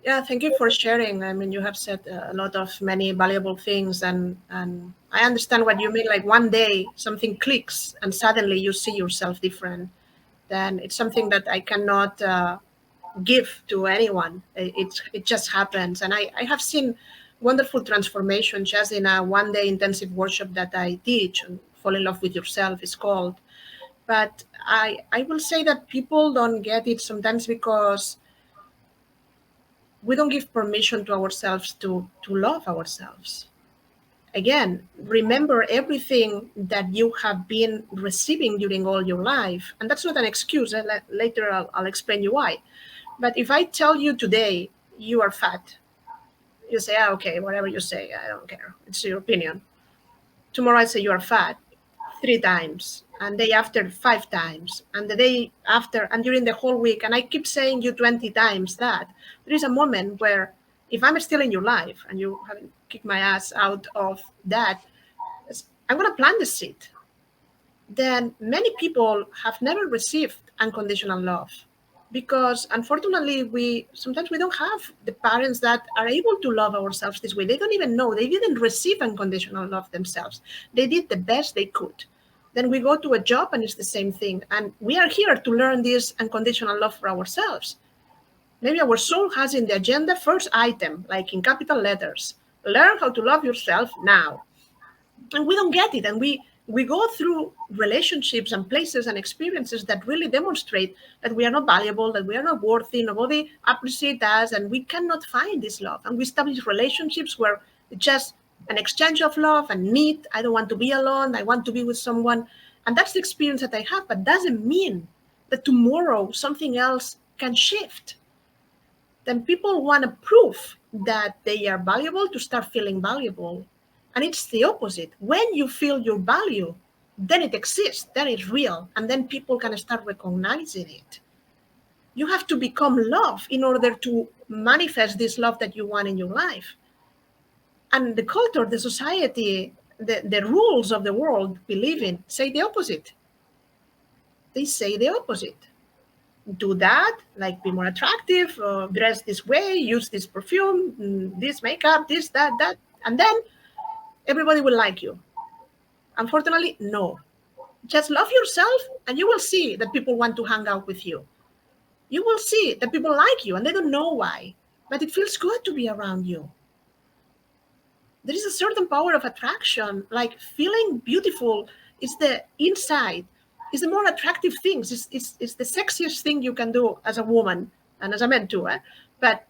Yeah, thank you for sharing. I mean, you have said a lot of many valuable things, and I understand what you mean. Like one day something clicks, and suddenly you see yourself different. Then it's something that I cannot give to anyone. It just happens, and I have seen wonderful transformation just in a 1 day intensive workshop that I teach. And Fall in Love with Yourself is called. But I will say that people don't get it sometimes because we don't give permission to ourselves to love ourselves. Again, remember everything that you have been receiving during all your life. And that's not an excuse. Later, I'll explain you why. But if I tell you today you are fat, you say, okay, whatever you say, I don't care. It's your opinion. Tomorrow I say you are fat 3 times, and day after 5 times, and the day after, and during the whole week, and I keep saying you 20 times that, there is a moment where if I'm still in your life and you haven't kicked my ass out of that, I'm going to plant the seed. Then many people have never received unconditional love because unfortunately we sometimes we don't have the parents that are able to love ourselves this way. They don't even know, they didn't receive unconditional love themselves. They did the best they could. Then we go to a job and it's the same thing, and we are here to learn this unconditional love for ourselves. Maybe our soul has in the agenda first item, like in capital letters, learn how to love yourself now. And we don't get it, and we go through relationships and places and experiences that really demonstrate that we are not valuable, that we are not worthy, nobody appreciates us, and we cannot find this love. And we establish relationships where it's just an exchange of love and need. I don't want to be alone, I want to be with someone. And that's the experience that I have, but doesn't mean that tomorrow something else can shift. Then people want to prove that they are valuable to start feeling valuable. And it's the opposite. When you feel your value, then it exists, then it's real, and then people can start recognizing it. You have to become love in order to manifest this love that you want in your life. And the culture, the society, the rules of the world we live in say the opposite. They say the opposite. Do that, like be more attractive, dress this way, use this perfume, this makeup, this, that, and then everybody will like you. Unfortunately, no. Just love yourself and you will see that people want to hang out with you. You will see that people like you and they don't know why, but it feels good to be around you. There is a certain power of attraction, like feeling beautiful is the inside, is the more attractive things. It's the sexiest thing you can do as a woman and as a man too, but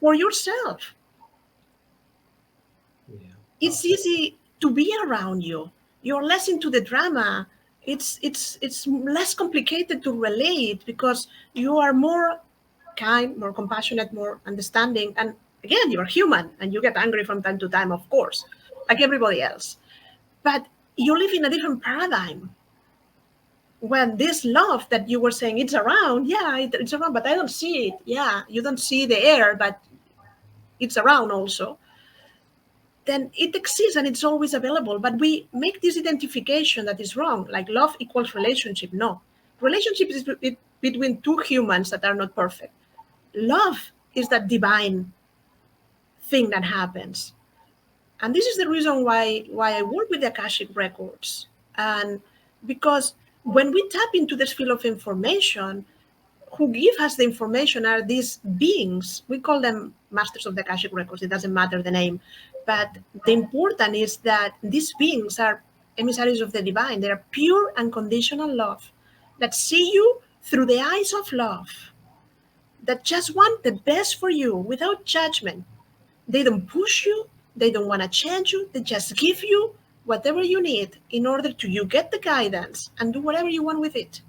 for yourself. Yeah. It's easy to be around you. You're less into the drama. It's less complicated to relate because you are more kind, more compassionate, more understanding. And again, you're human and you get angry from time to time, of course, like everybody else. But you live in a different paradigm. When this love that you were saying it's around, yeah, it's around, but I don't see it. Yeah, you don't see the air, but it's around also. Then it exists and it's always available. But we make this identification that is wrong, like love equals relationship. No, relationship is between two humans that are not perfect. Love is that divine thing that happens. And this is the reason why I work with the Akashic Records. And because when we tap into this field of information, who give us the information are these beings. We call them masters of the Akashic Records. It doesn't matter the name. But the important is that these beings are emissaries of the divine. They are pure unconditional love that see you through the eyes of love, that just want the best for you without judgment. They don't push you. They don't want to change you. They just give you whatever you need in order to you get the guidance and do whatever you want with it.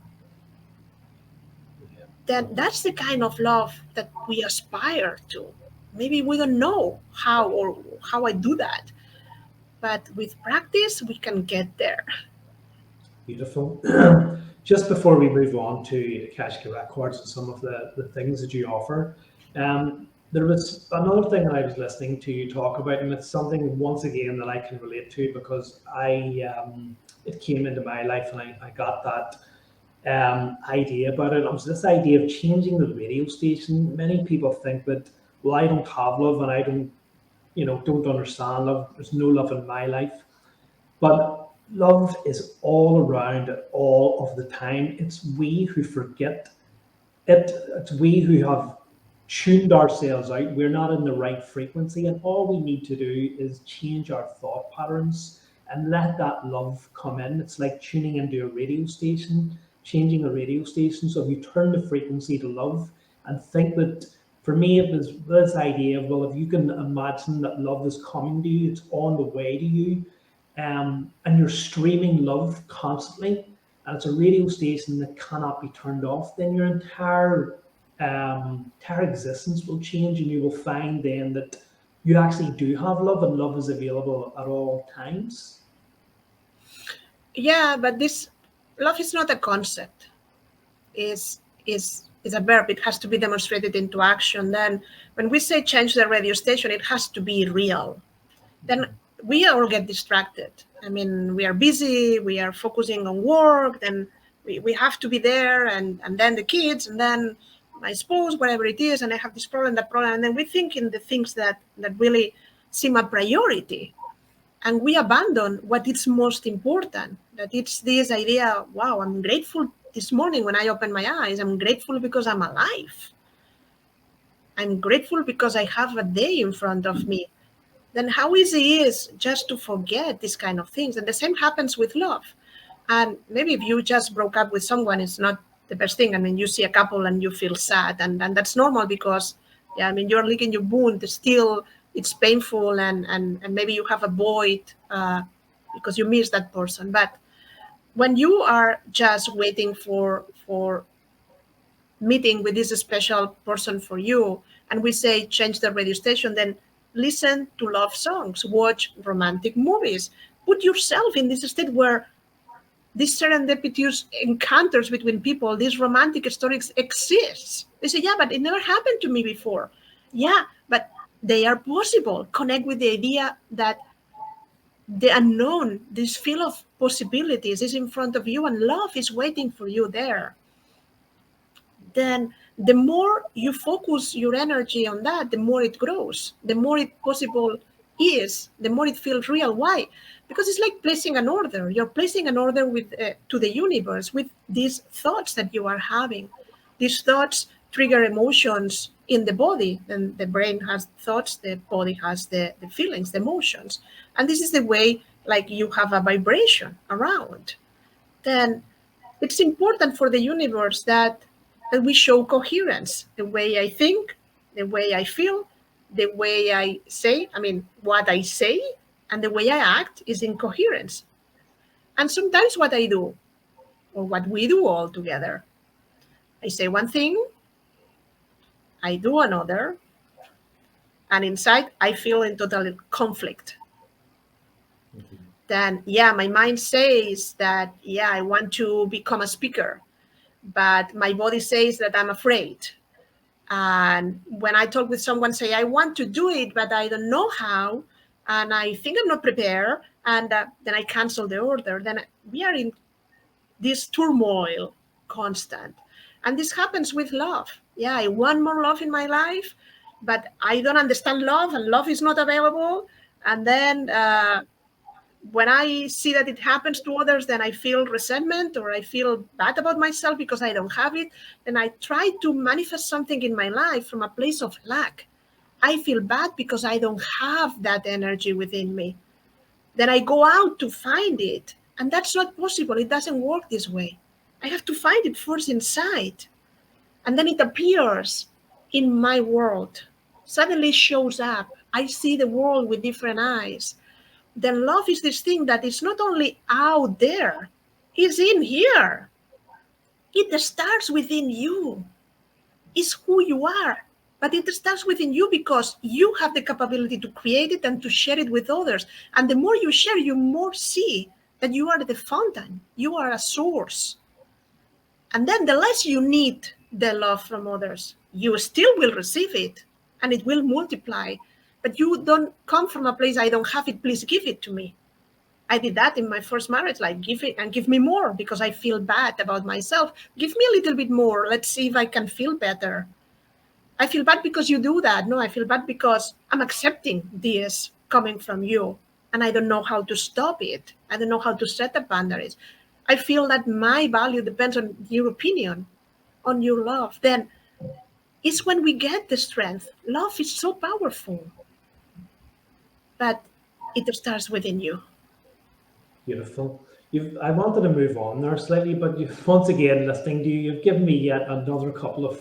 Then that's the kind of love that we aspire to. Maybe we don't know how I do that, but with practice we can get there. Beautiful. Just before we move on to Akashic Records and some of the things that you offer, there was another thing that I was listening to you talk about, and it's something once again that I can relate to because it came into my life and I got that idea about it. It was this idea of changing the radio station. Many people think that, well, I don't have love and I don't understand love. There's no love in my life. But love is all around all of the time. It's we who forget it. It's we who have tuned ourselves out. We're not in the right frequency. And all we need to do is change our thought patterns and let that love come in. It's like tuning into a radio station, changing a radio station. So if you turn the frequency to love and think that, for me, it was this idea of, well, if you can imagine that love is coming to you, it's on the way to you, and you're streaming love constantly, and it's a radio station that cannot be turned off, then your entire existence will change, and you will find then that you actually do have love, and love is available at all times. Yeah, but this love is not a concept. Is a verb. It has to be demonstrated into action. Then when we say change the radio station, it has to be real. Then we all get distracted. I mean, we are busy, we are focusing on work, then we have to be there, and then the kids, and then my spouse, whatever it is, and I have this problem, that problem, and then we think in the things that really seem a priority. And we abandon what is most important, that it's this idea, wow, I'm grateful this morning when I open my eyes. I'm grateful because I'm alive. I'm grateful because I have a day in front of me. Then how easy it is just to forget these kind of things. And the same happens with love. And maybe if you just broke up with someone, it's not the best thing. I mean, you see a couple and you feel sad, and that's normal because, yeah, I mean, you're licking your wound. Still, it's painful, and maybe you have a void because you miss that person. But when you are just waiting for meeting with this special person for you, and we say change the radio station, then listen to love songs, watch romantic movies, put yourself in this state where these serendipitous encounters between people, these romantic stories exist. They say, yeah, but it never happened to me before. Yeah, but they are possible. Connect with the idea that the unknown, this field of possibilities is in front of you, and love is waiting for you there. Then the more you focus your energy on that, the more it grows, the more it possible is, the more it feels real. Why? Because it's like placing an order. You're placing an order with to the universe with these thoughts that you are having. These thoughts trigger emotions in the body, and the brain has thoughts, the body has the feelings, the emotions. And this is the way, like, you have a vibration around. Then it's important for the universe that we show coherence. The way I think, the way I feel, the way I say, I mean, what I say, and the way I act is in coherence. And sometimes what I do, or what we do all together, I say one thing, I do another, and inside I feel in total conflict. Then, yeah, my mind says that, yeah, I want to become a speaker, but my body says that I'm afraid. And when I talk with someone, say, I want to do it, but I don't know how, and I think I'm not prepared, and then I cancel the order. Then we are in this turmoil constant. And this happens with love. Yeah, I want more love in my life, but I don't understand love, and love is not available. And then when I see that it happens to others, then I feel resentment, or I feel bad about myself because I don't have it. Then I try to manifest something in my life from a place of lack. I feel bad because I don't have that energy within me. Then I go out to find it. And that's not possible. It doesn't work this way. I have to find it first inside. And then it appears in my world. Suddenly shows up. I see the world with different eyes. then love is this thing that is not only out there, it's in here. It starts within you. It's who you are. But it starts within you because you have the capability to create it and to share it with others. And the more you share, you more see that you are the fountain. You are a source. And then the less you need the love from others, you still will receive it and it will multiply. But you don't come from a place, I don't have it, please give it to me. I did that in my first marriage, like give it and give me more because I feel bad about myself. Give me a little bit more. Let's see if I can feel better. I feel bad because you do that. No, I feel bad because I'm accepting this coming from you and I don't know how to stop it. I don't know how to set the boundaries. I feel that my value depends on your opinion, on your love. Then it's when we get the strength. Love is so powerful, but it starts within you. Beautiful. I wanted to move on there slightly, but once again, listening to you, you've given me yet another couple of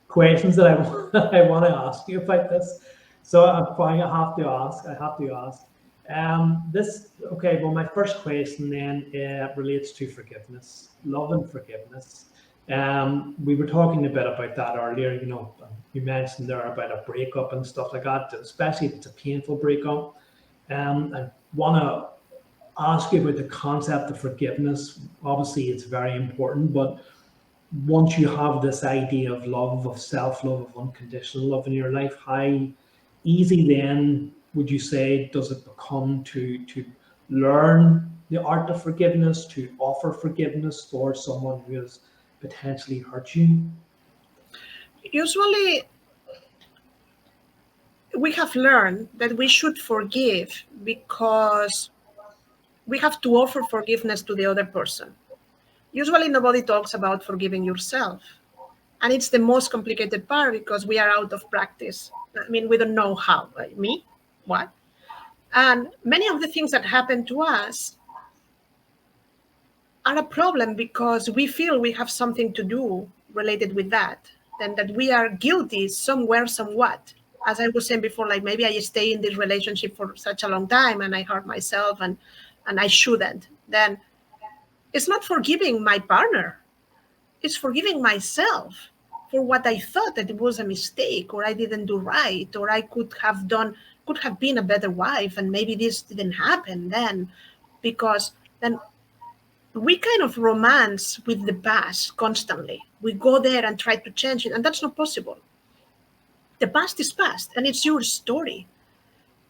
questions that I want to ask you about this. So I'm fine. I have to ask. I have to ask. This okay. Well, my first question then relates to forgiveness, love and forgiveness. We were talking a bit about that earlier. You know, you mentioned there about a breakup and stuff like that, especially if it's a painful breakup. I want to ask you about the concept of forgiveness. Obviously, it's very important, but once you have this idea of love, of self-love, of unconditional love in your life, how easy then would you say does it become to learn the art of forgiveness, to offer forgiveness for someone who has potentially hurt you? Usually, we have learned that we should forgive because we have to offer forgiveness to the other person. Usually, nobody talks about forgiving yourself. And it's the most complicated part because we are out of practice. I mean, we don't know how. Like me? What? And many of the things that happen to us are a problem because we feel we have something to do related with that, and that we are guilty somewhere, somewhat. As I was saying before, like maybe I stay in this relationship for such a long time and I hurt myself and I shouldn't. Then it's not forgiving my partner. It's forgiving myself for what I thought that it was a mistake or I didn't do right or I could have been a better wife and maybe this didn't happen then because then we kind of romance with the past constantly. We go there and try to change it, and that's not possible. The past is past, and it's your story,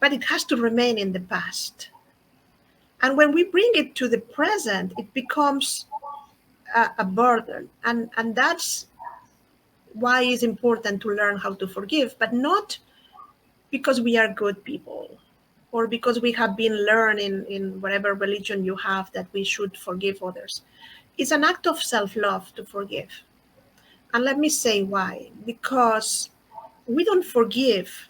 but it has to remain in the past. And when we bring it to the present, it becomes a burden. And that's why it's important to learn how to forgive, but not because we are good people or because we have been learning in whatever religion you have that we should forgive others. It's an act of self-love to forgive. And let me say why. Because we don't forgive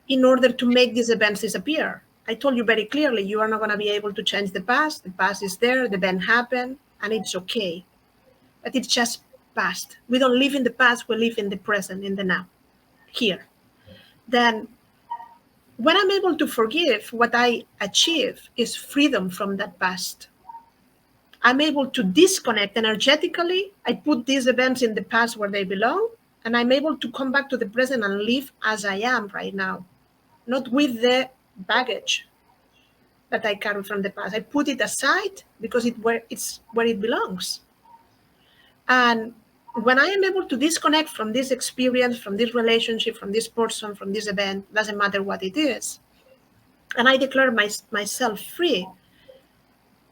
in order to make these events disappear. I told you very clearly, you are not going to be able to change the past. The past is there, the event happened, and it's okay. But it's just past. We don't live in the past, we live in the present, in the now, here. Then when I'm able to forgive, what I achieve is freedom from that past. I'm able to disconnect energetically. I put these events in the past where they belong, and I'm able to come back to the present and live as I am right now, not with the baggage that I carry from the past. I put it aside because it's where it belongs. And when I am able to disconnect from this experience, from this relationship, from this person, from this event, doesn't matter what it is, and I declare myself free,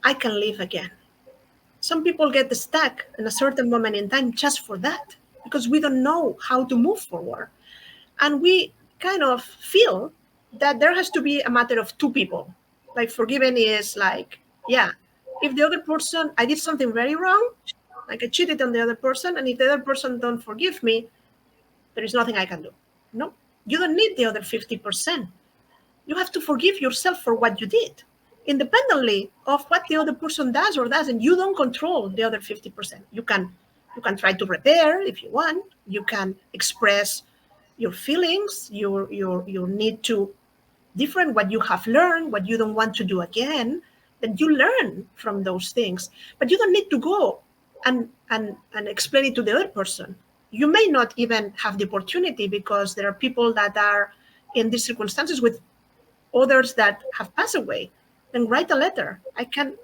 I can live again. Some people get stuck in a certain moment in time just for that, because we don't know how to move forward. And we kind of feel that there has to be a matter of two people. Like forgiving is like, yeah, if the other person, I did something very wrong, like I cheated on the other person, and if the other person don't forgive me, there is nothing I can do. No, you don't need the other 50%. You have to forgive yourself for what you did, independently of what the other person does or doesn't. You don't control the other 50%. You can try to repair if you want. You can express your feelings, your need to different, what you have learned, what you don't want to do again, then you learn from those things. But you don't need to go and explain it to the other person. You may not even have the opportunity, because there are people that are in these circumstances with others that have passed away. Then write a letter. I can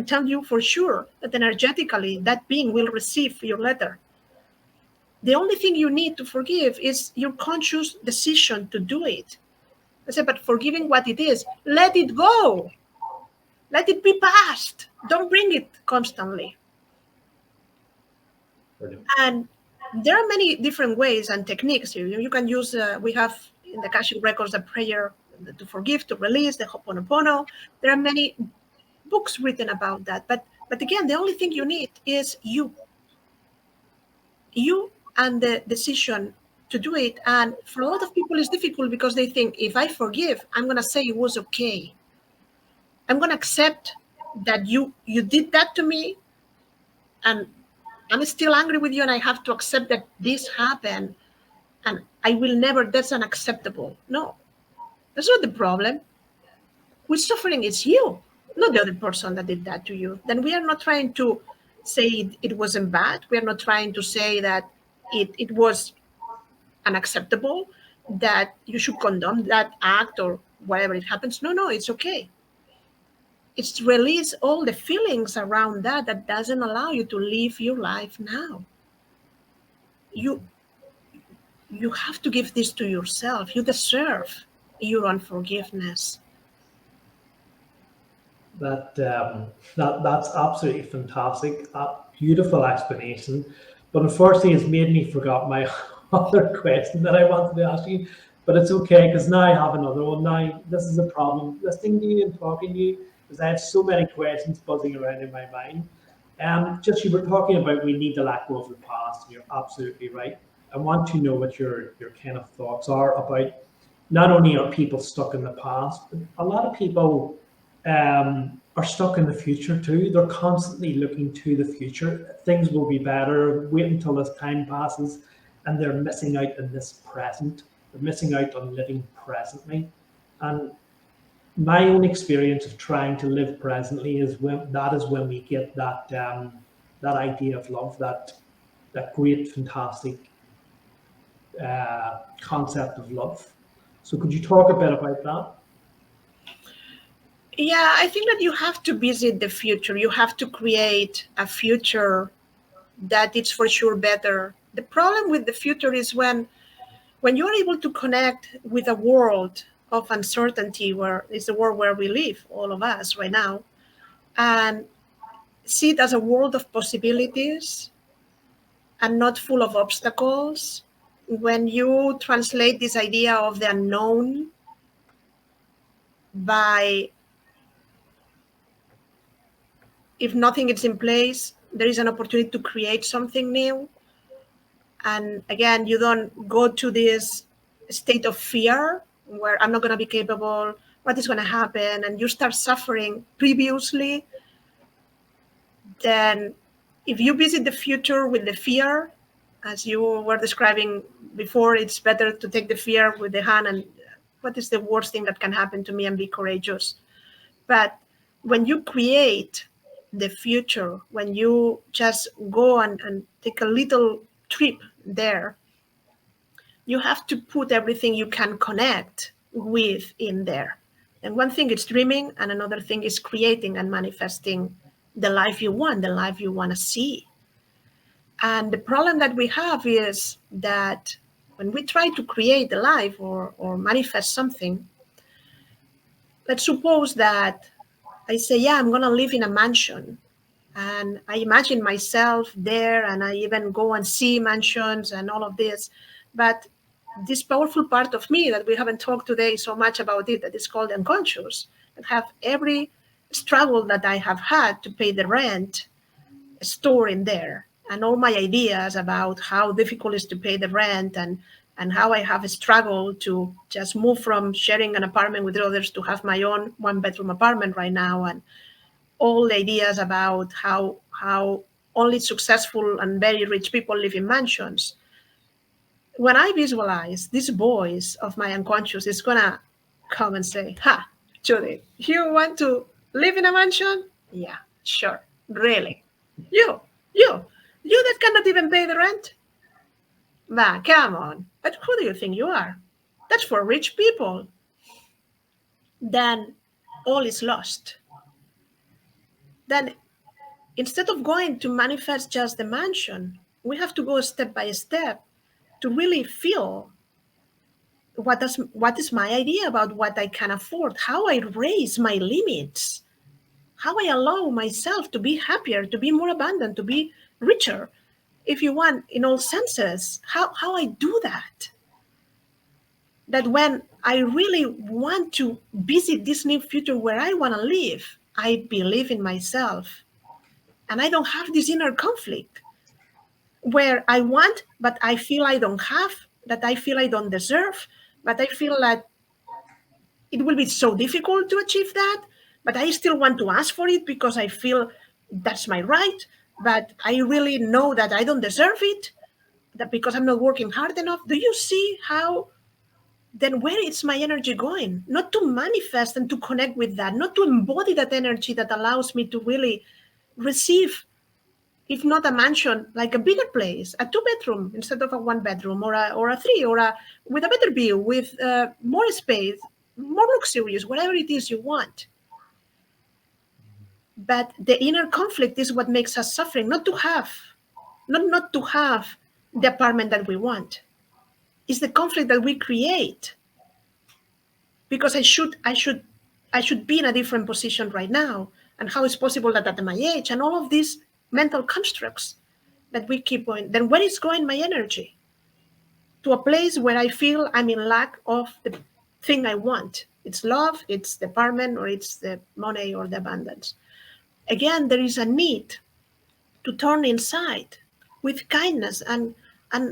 tell you for sure that energetically that being will receive your letter. The only thing you need to forgive is your conscious decision to do it. I said, but forgiving what it is, let it go. Let it be past. Don't bring it constantly. Brilliant. And there are many different ways and techniques. You can use, we have in the Akashic Records a prayer to forgive, to release, the Ho'oponopono. There are many books written about that. But again, the only thing you need is you and the decision to do it. And for a lot of people, it's difficult because they think, if I forgive, I'm going to say it was okay. I'm going to accept that you did that to me, and I'm still angry with you, and I have to accept that this happened, and I will never, that's unacceptable. No, that's not the problem. Who's suffering is you, not the other person that did that to you. Then we are not trying to say it wasn't bad. We are not trying to say that it was unacceptable, that you should condone that act or whatever it happens. No, it's okay. It's to release all the feelings around that doesn't allow you to live your life now. You have to give this to yourself. You deserve your unforgiveness. That's absolutely fantastic. A beautiful explanation. But unfortunately, it's made me forgot my other question that I wanted to ask you. But it's okay, because now I have another one. Now this is a problem listening to you and talking to you, because I have so many questions buzzing around in my mind. Just you were talking about we need to let go of the past, and you're absolutely right. I want to know what your kind of thoughts are about, not only are people stuck in the past, but a lot of people are stuck in the future too. They're constantly looking to the future. Things will be better. Wait until this time passes, and they're missing out in this present. They're missing out on living presently. And my own experience of trying to live presently is when we get that idea of love, that great, fantastic concept of love. So could you talk a bit about that? Yeah, I think that you have to visit the future. You have to create a future that it's for sure better. The problem with the future is when you're able to connect with a world of uncertainty, where it's the world where we live, all of us right now, and see it as a world of possibilities and not full of obstacles. When you translate this idea of the unknown by, if nothing is in place, there is an opportunity to create something new. And again, you don't go to this state of fear where I'm not going to be capable, what is going to happen, and you start suffering previously. Then if you visit the future with the fear, as you were describing before, it's better to take the fear with the hand and what is the worst thing that can happen to me, and be courageous. But when you create the future, when you just go and take a little trip there, you have to put everything you can connect with in there. And one thing is dreaming, and another thing is creating and manifesting the life you want, the life you want to see. And the problem that we have is that when we try to create a life or manifest something, let's suppose that I say, yeah, I'm going to live in a mansion. And I imagine myself there, and I even go and see mansions and all of this. But this powerful part of me that we haven't talked today so much about it, that is called unconscious, and have every struggle that I have had to pay the rent stored in there, and all my ideas about how difficult it is to pay the rent, and how I have struggled to just move from sharing an apartment with others to have my own one-bedroom apartment right now, and all the ideas about how only successful and very rich people live in mansions. When I visualize this voice of my unconscious is gonna come and say, "Ha, Judith, you want to live in a mansion? Yeah, sure. Really? You, you, you that cannot even pay the rent? Man, come on. But who do you think you are? That's for rich people." Then all is lost. Then instead of going to manifest just the mansion, we have to go step by step to really feel what is my idea about what I can afford, how I raise my limits, how I allow myself to be happier, to be more abundant, to be richer, if you want, in all senses, how I do that. That when I really want to visit this new future where I want to live, I believe in myself. And I don't have this inner conflict where I want, but I feel I don't have, that I feel I don't deserve, but I feel that it will be so difficult to achieve that, but I still want to ask for it because I feel that's my right, but I really know that I don't deserve it, that because I'm not working hard enough. Do you see how then where is my energy going? Not to manifest and to connect with that, not to embody that energy that allows me to really receive, if not a mansion, like a bigger place, a 2-bedroom instead of a 1-bedroom, or a 3, or a with a better view, with more space, more luxurious, whatever it is you want. But the inner conflict is what makes us suffering, not to have, not to have the apartment that we want. It's the conflict that we create because I should be in a different position right now, and how is possible that at my age, and all of these mental constructs that we keep going. Then where is going my energy? To a place where I feel I'm in lack of the thing I want. It's love, it's the apartment, or it's the money or the abundance. Again, there is a need to turn inside with kindness and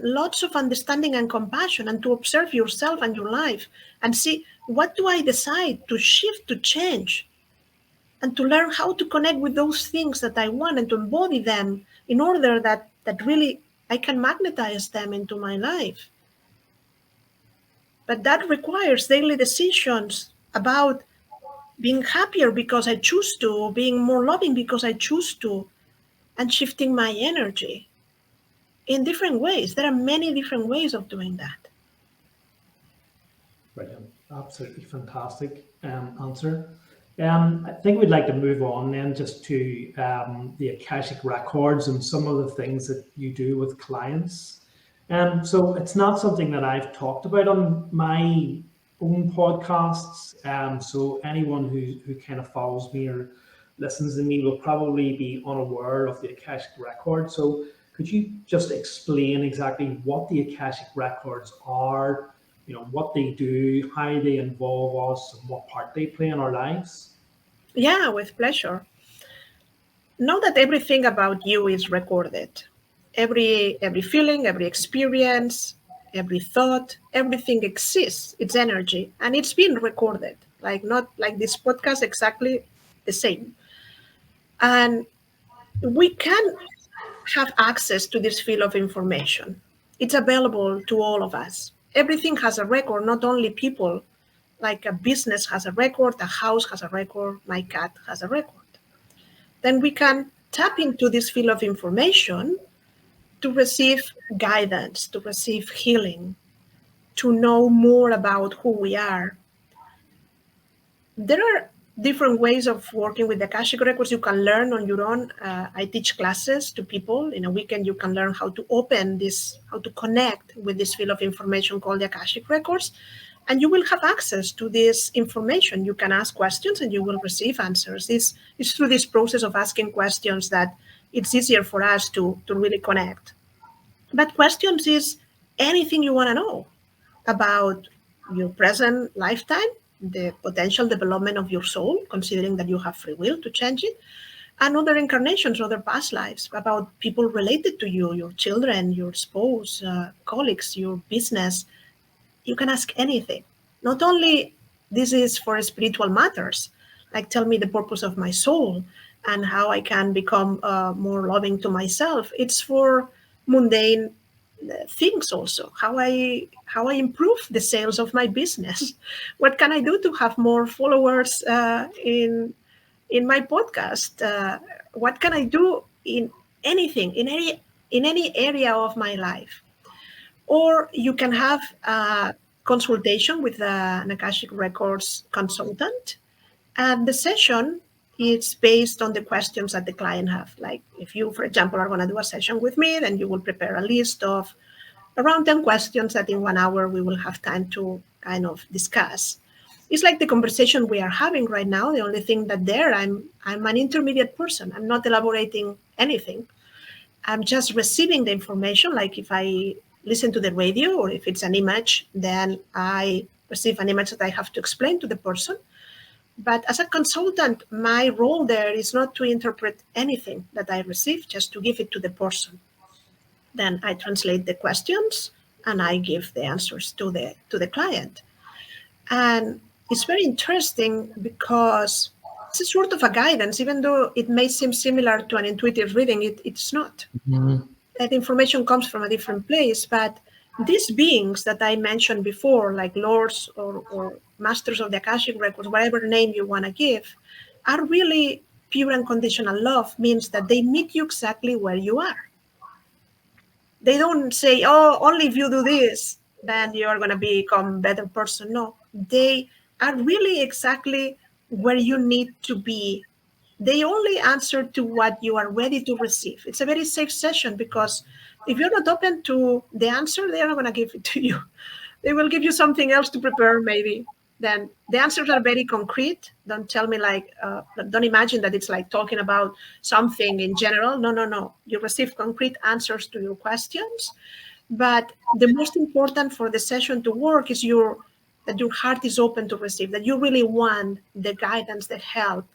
lots of understanding and compassion, and to observe yourself and your life and see, what do I decide to shift, to change, and to learn how to connect with those things that I want and to embody them in order that really I can magnetize them into my life. But that requires daily decisions about being happier because I choose to, being more loving because I choose to, and shifting my energy in different ways. There are many different ways of doing that. Brilliant. Absolutely fantastic answer. I think we'd like to move on then just to the Akashic Records and some of the things that you do with clients. So it's not something that I've talked about on my own podcasts. So anyone who kind of follows me or listens to me will probably be unaware of the Akashic Record. So could you just explain exactly what the Akashic Records are, what they do, how they involve us, and what part they play in our lives? Yeah, with pleasure. Know that everything about you is recorded. Every feeling, every experience, every thought, everything exists. It's energy, and it's been recorded. Like, not like this podcast, exactly the same. And we can have access to this field of information. It's available to all of us. Everything has a record, not only people. Like a business has a record, a house has a record, my cat has a record. Then we can tap into this field of information to receive guidance, to receive healing, to know more about who we are. There are different ways of working with the Akashic Records. You can learn on your own. I teach classes to people. In a weekend, you can learn how to open this, how to connect with this field of information called the Akashic Records. And you will have access to this information. You can ask questions and you will receive answers. It's through this process of asking questions that it's easier for us to really connect. But questions is anything you want to know about your present lifetime, the potential development of your soul, considering that you have free will to change it, and other incarnations, other past lives, about people related to you, your children, your spouse, colleagues, your business. You can ask anything. Not only this is for spiritual matters, like tell me the purpose of my soul and how I can become more loving to myself. It's for mundane things also, how I improve the sales of my business. What can I do to have more followers in my podcast? What can I do in anything, in any area of my life? Or you can have a consultation with an Akashic Records consultant, and the session is based on the questions that the client have. Like if you, for example, are going to do a session with me, then you will prepare a list of around 10 questions that in 1 hour we will have time to kind of discuss. It's like the conversation we are having right now. The only thing that there, I'm an intermediate person. I'm not elaborating anything. I'm just receiving the information. Like if I listen to the radio or if it's an image, then I receive an image that I have to explain to the person. But as a consultant, my role there is not to interpret anything that I receive, just to give it to the person. Then I translate the questions and I give the answers to the client. And it's very interesting because it's a sort of a guidance, even though it may seem similar to an intuitive reading, it's not. Mm-hmm. That information comes from a different place, but these beings that I mentioned before, like lords or masters of the Akashic Records, whatever name you want to give, are really pure unconditional love, means that they meet you exactly where you are. They don't say, oh, only if you do this, then you're going to become a better person. No, they are really exactly where you need to be. They only answer to what you are ready to receive. It's a very safe session because if you're not open to the answer, they are not going to give it to you. They will give you something else to prepare, maybe. Then the answers are very concrete. Don't tell me don't imagine that it's like talking about something in general. No. You receive concrete answers to your questions. But the most important for the session to work is that your heart is open to receive, that you really want the guidance, the help,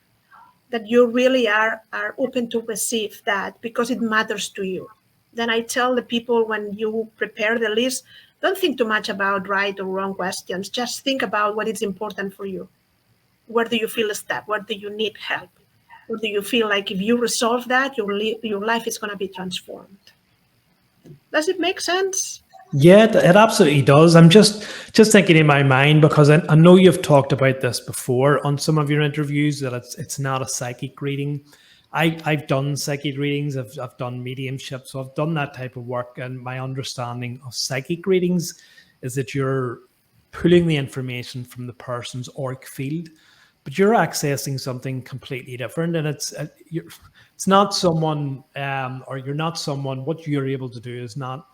that you really are open to receive that because it matters to you. Then I tell the people, when you prepare the list, don't think too much about right or wrong questions. Just think about what is important for you. Where do you feel stuck? Where do you need help? Where do you feel like if you resolve that, your life is going to be transformed? Does it make sense? Yeah, it absolutely does. I'm just thinking in my mind because I know you've talked about this before on some of your interviews that it's not a psychic reading. I've done psychic readings. I've done mediumship, so I've done that type of work. And my understanding of psychic readings is that you're pulling the information from the person's auric field, but you're accessing something completely different, and it's not someone or you're not someone. What you're able to do is not.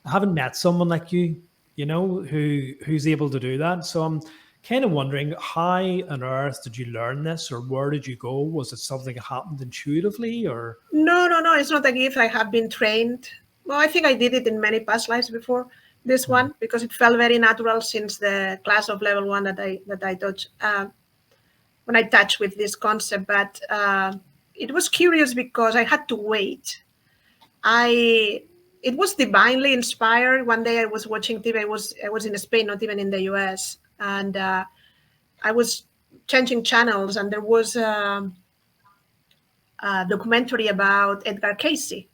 I haven't met someone like you, who's able to do that. So I'm kind of wondering, how on earth did you learn this, or where did you go? Was it something that happened intuitively, or? No. It's not a gift. I have been trained. Well, I think I did it in many past lives before this one because it felt very natural since the class of level 1 that I taught when I touched with this concept. But it was curious because I had to wait. It was divinely inspired. One day I was watching TV. I was in Spain, not even in the US, and I was changing channels, and there was a documentary about Edgar Casey.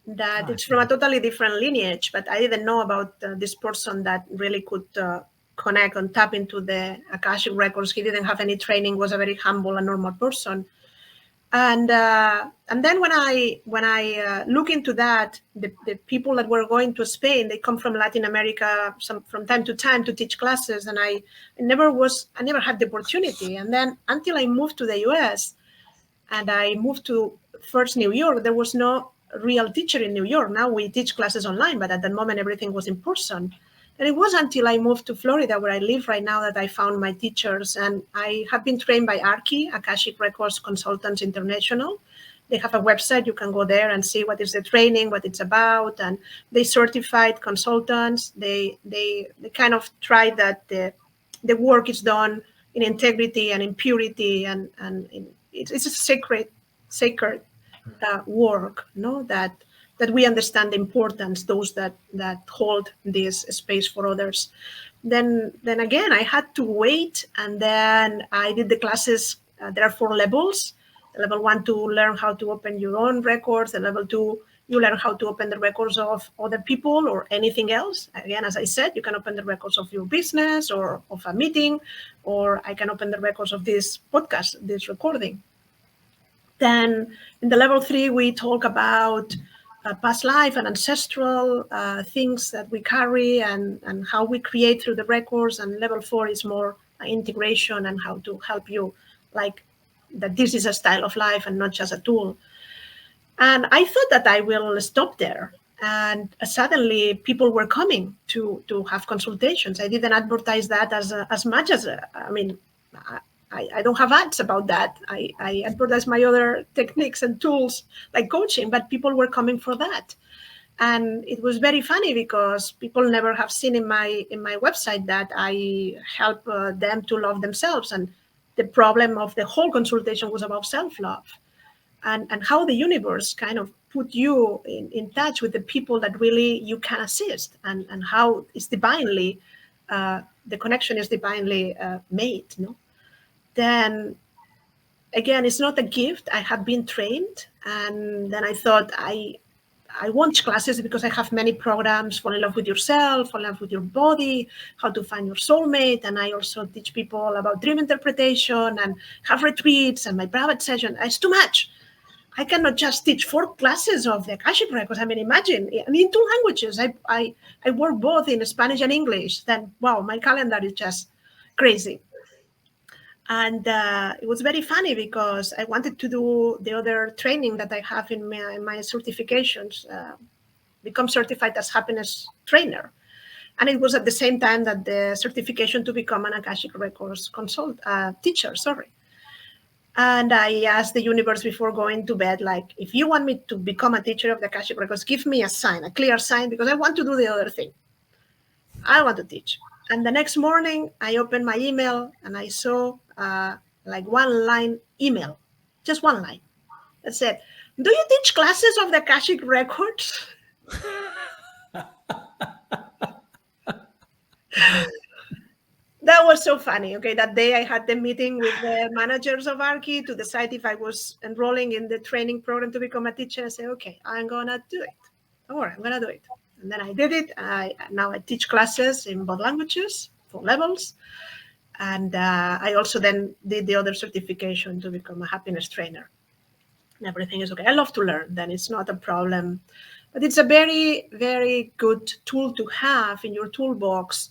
That it's from a totally different lineage, but I didn't know about this person that really could connect and tap into the Akashic Records. He didn't have any training. Was a very humble and normal person. And then when I look into that, the people that were going to Spain, they come from Latin America from time to time to teach classes, and I never had the opportunity. And then until I moved to the US, and I moved to first New York, there was no real teacher in New York. Now we teach classes online, but at that moment everything was in person. And it was until I moved to Florida, where I live right now, that I found my teachers. And I have been trained by ARCI, Akashic Records Consultants International. They have a website. You can go there and see what is the training, what it's about. And they certified consultants. They kind of try that the work is done in integrity and in purity. And it's a sacred work, no? That we understand the importance, those that hold this space for others. Then again, I had to wait, and then I did the classes. There are 4 levels. The level 1 to learn how to open your own records. The level 2 You learn how to open the records of other people or anything else. Again, as I said, you can open the records of your business or of a meeting, or I can open the records of this podcast, this recording. Then in the level 3, we talk about past life and ancestral things that we carry and how we create through the records. And level 4 is more integration and how to help you, like that this is a style of life and not just a tool. And I thought that I will stop there. And suddenly people were coming to have consultations. I didn't advertise that as much as, I don't have ads about that. I advertise my other techniques and tools like coaching, but people were coming for that. And it was very funny because people never have seen in my website that I help them to love themselves. And the problem of the whole consultation was about self-love and how the universe kind of put you in touch with the people that really you can assist and how it's divinely, the connection is divinely made, no? Then again, it's not a gift. I have been trained. And then I thought I want classes because I have many programs, fall in love with yourself, fall in love with your body, how to find your soulmate. And I also teach people about dream interpretation and have retreats and my private session. It's too much. I cannot just teach 4 classes of the Akashic Records. I mean, imagine, and in 2 languages. I work both in Spanish and English. Then, wow, my calendar is just crazy. And it was very funny because I wanted to do the other training that I have in my certifications, become certified as happiness trainer. And it was at the same time that the certification to become an Akashic Records teacher, sorry. And I asked the universe before going to bed, like, if you want me to become a teacher of the Akashic Records, give me a sign, a clear sign, because I want to do the other thing. I want to teach. And the next morning, I opened my email and I saw like 1-line email, just 1 line that said, do you teach classes of the Akashic Records? That was so funny. Okay, that day I had the meeting with the managers of Arki to decide if I was enrolling in the training program to become a teacher. I said, okay, I'm going to do it. Don't worry, I'm going to do it. And then I did it. Now I teach classes in both languages, 4 levels. And I also then did the other certification to become a happiness trainer. And everything is okay. I love to learn. Then it's not a problem. But it's a very, very good tool to have in your toolbox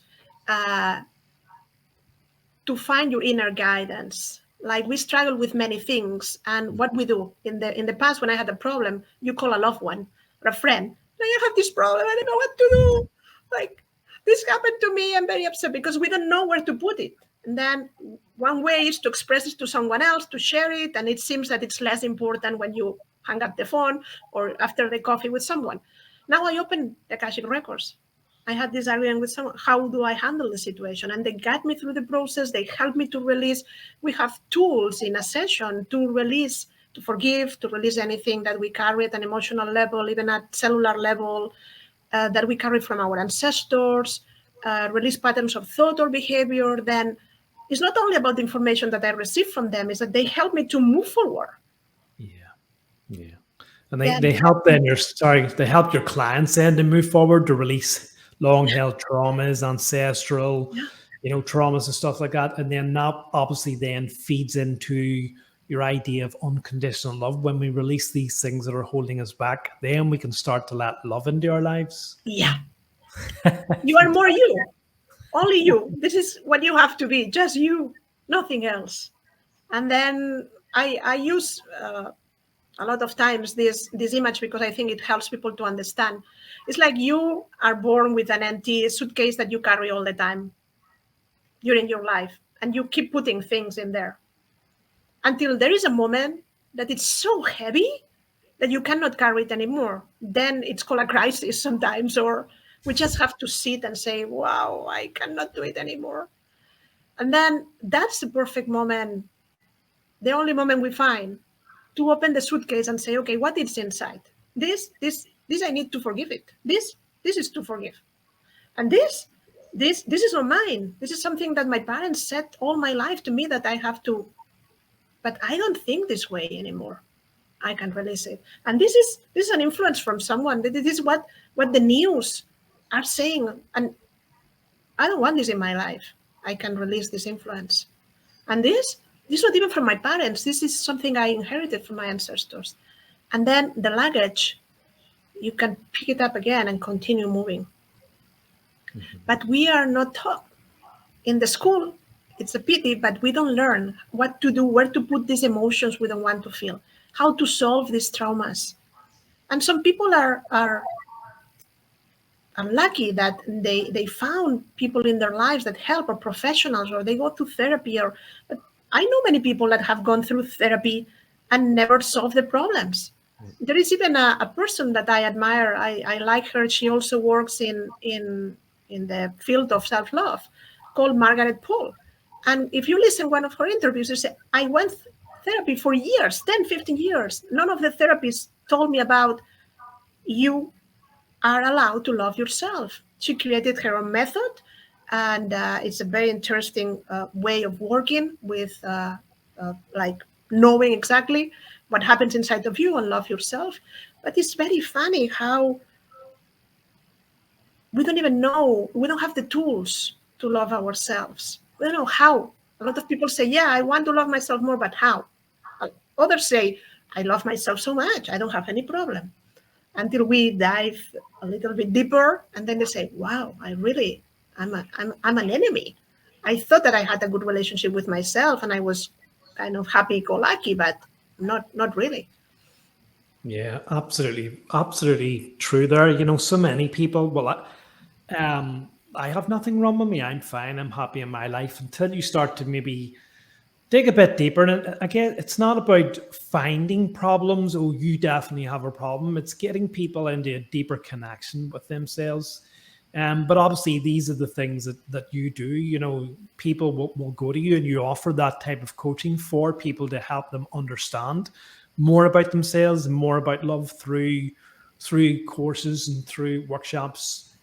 to find your inner guidance. Like we struggle with many things. And what we do in the past, when I had a problem, you call a loved one or a friend. I have this problem. I don't know what to do. Like, this happened to me. I'm very upset because we don't know where to put it. And then one way is to express it to someone else, to share it. And it seems that it's less important when you hang up the phone or after the coffee with someone. Now I open the Akashic Records. I had this argument with someone. How do I handle the situation? And they guide me through the process. They help me to release. We have tools in a session to release, to forgive, to release anything that we carry at an emotional level, even at cellular level, that we carry from our ancestors, release patterns of thought or behavior. Then it's not only about the information that I receive from them, it's that they help me to move forward. Yeah. And they help they help your clients then to move forward, to release long-held traumas, ancestral, traumas and stuff like that. And then that obviously then feeds into your idea of unconditional love. When we release these things that are holding us back, then we can start to let love into our lives. Yeah. You are more you. Only you. This is what you have to be. Just you. Nothing else. And then I use a lot of times this image because I think it helps people to understand. It's like you are born with an empty suitcase that you carry all the time during your life. And you keep putting things in there until there is a moment that it's so heavy that you cannot carry it anymore. Then it's called a crisis sometimes, or we just have to sit and say, wow, I cannot do it anymore. And then that's the perfect moment, the only moment we find, to open the suitcase and say, okay, what is inside? This I need to forgive it. This is to forgive. And this is not mine. This is something that my parents said all my life to me that I have to, but I don't think this way anymore. I can release it. And this is an influence from someone. This is what the news are saying. And I don't want this in my life. I can release this influence. And this not even from my parents. This is something I inherited from my ancestors. And then the luggage, you can pick it up again and continue moving. But we are not taught in the school. It's a pity, but we don't learn what to do, where to put these emotions we don't want to feel, how to solve these traumas. And some people are lucky that they found people in their lives that help, or professionals, or they go to therapy. But I know many people that have gone through therapy and never solved the problems. There is even a person that I admire. I like her. She also works in the field of self-love, called Margaret Paul. And if you listen to one of her interviews, she said, I went therapy for years, 10, 15 years. None of the therapists told me about you are allowed to love yourself. She created her own method, and it's a very interesting way of working with like knowing exactly what happens inside of you and love yourself. But it's very funny how we don't even know, we don't have the tools to love ourselves. We don't know how. A lot of people say, yeah, I want to love myself more, but how? Others say, I love myself so much, I don't have any problem. Until we dive a little bit deeper, and then they say, wow, I'm an enemy. I thought that I had a good relationship with myself and I was kind of happy-go-lucky, but not really. Yeah, absolutely, absolutely true there. So many people, well, I have nothing wrong with me. I'm fine. I'm happy in my life, until you start to maybe dig a bit deeper. And again, it's not about finding problems. Oh, you definitely have a problem. It's getting people into a deeper connection with themselves. But obviously, these are the things that you do. People will go to you, and you offer that type of coaching for people to help them understand more about themselves and more about love through courses and through workshops,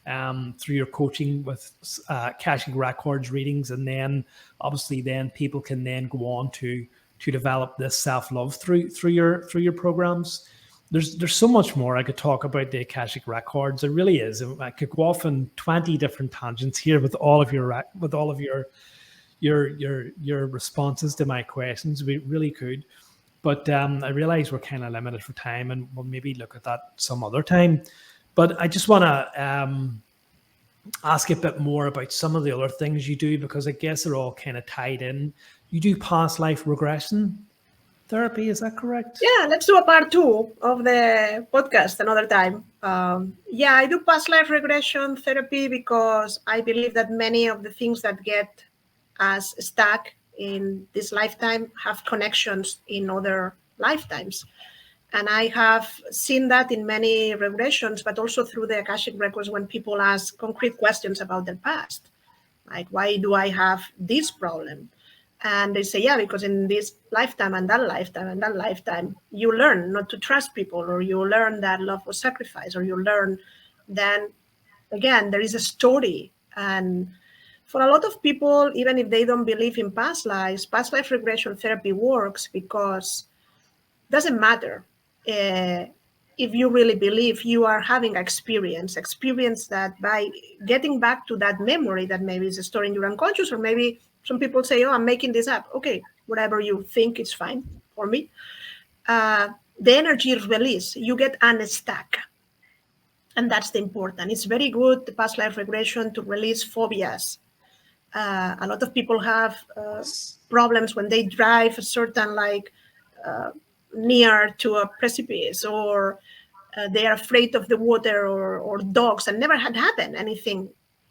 through your coaching with Akashic Records readings, and then obviously then people can then go on to develop this self-love through your programs. There's so much more I could talk about the Akashic Records. There really is. I could go off on 20 different tangents here with all of your responses to my questions. We really could. But I realize we're kind of limited for time, and we'll maybe look at that some other time. But I just want to ask a bit more about some of the other things you do, because I guess they're all kind of tied in. You do past life regression therapy, is that correct? Yeah, let's do a part 2 of the podcast another time. Yeah, I do past life regression therapy because I believe that many of the things that get us stuck in this lifetime have connections in other lifetimes. And I have seen that in many regressions, but also through the Akashic Records, when people ask concrete questions about their past, like, why do I have this problem? And they say, yeah, because in this lifetime and that lifetime and that lifetime, you learn not to trust people, or you learn that love was sacrifice, or you learn then, again, there is a story. And for a lot of people, even if they don't believe in past lives, past life regression therapy works because it doesn't matter if you really believe you are having experience that by getting back to that memory that maybe is stored in your unconscious, or maybe some people say, oh, I'm making this up. Okay, whatever you think is fine for me. The energy is released. You get unstuck. And that's the important. It's very good, the past life regression, to release phobias. A lot of people have problems when they drive a certain, near to a precipice, or they are afraid of the water, or dogs, and never had happened anything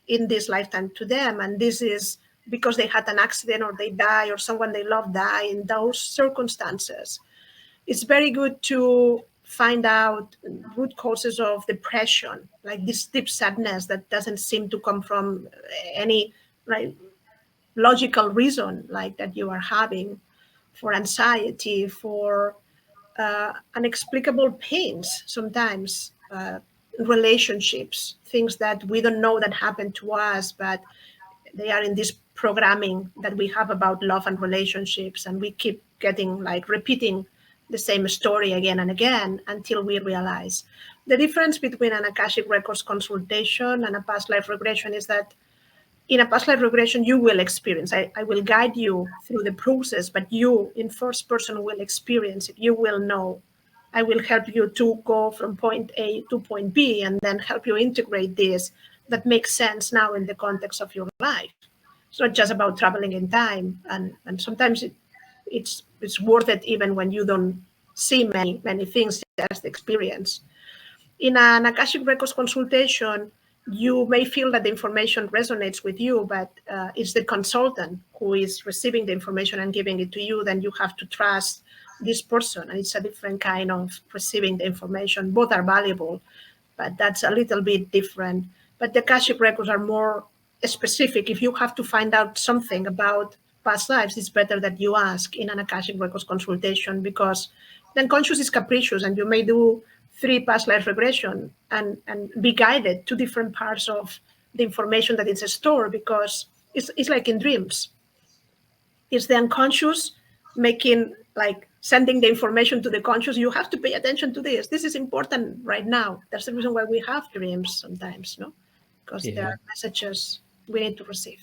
in this lifetime to them. And this is because they had an accident, or they die, or someone they love die in those circumstances. It's very good to find out root causes of depression, like this deep sadness that doesn't seem to come from any logical reason, like that you are having, for anxiety, for unexplicable pains sometimes, relationships, things that we don't know that happened to us, but they are in this programming that we have about love and relationships, and we keep getting repeating the same story again and again until we realize. The difference between an Akashic Records consultation and a past life regression is that in a past life regression, you will experience. I will guide you through the process, but you, in first person, will experience it. You will know. I will help you to go from point A to point B and then help you integrate this that makes sense now in the context of your life. It's not just about traveling in time. And sometimes it's worth it even when you don't see many things, just experience. In an Akashic Records consultation, you may feel that the information resonates with you, but it's the consultant who is receiving the information and giving it to you. Then you have to trust this person, and it's a different kind of receiving the information. Both are valuable, but that's a little bit different. But the Akashic Records are more specific. If you have to find out something about past lives, it's better that you ask in an Akashic Records consultation, because then conscious is capricious, and you may do 3 past life regression and be guided to different parts of the information that is stored, because it's like in dreams. It's the unconscious making, like sending the information to the conscious. You have to pay attention to this. This is important right now. That's the reason why we have dreams sometimes, no? Because there are messages we need to receive.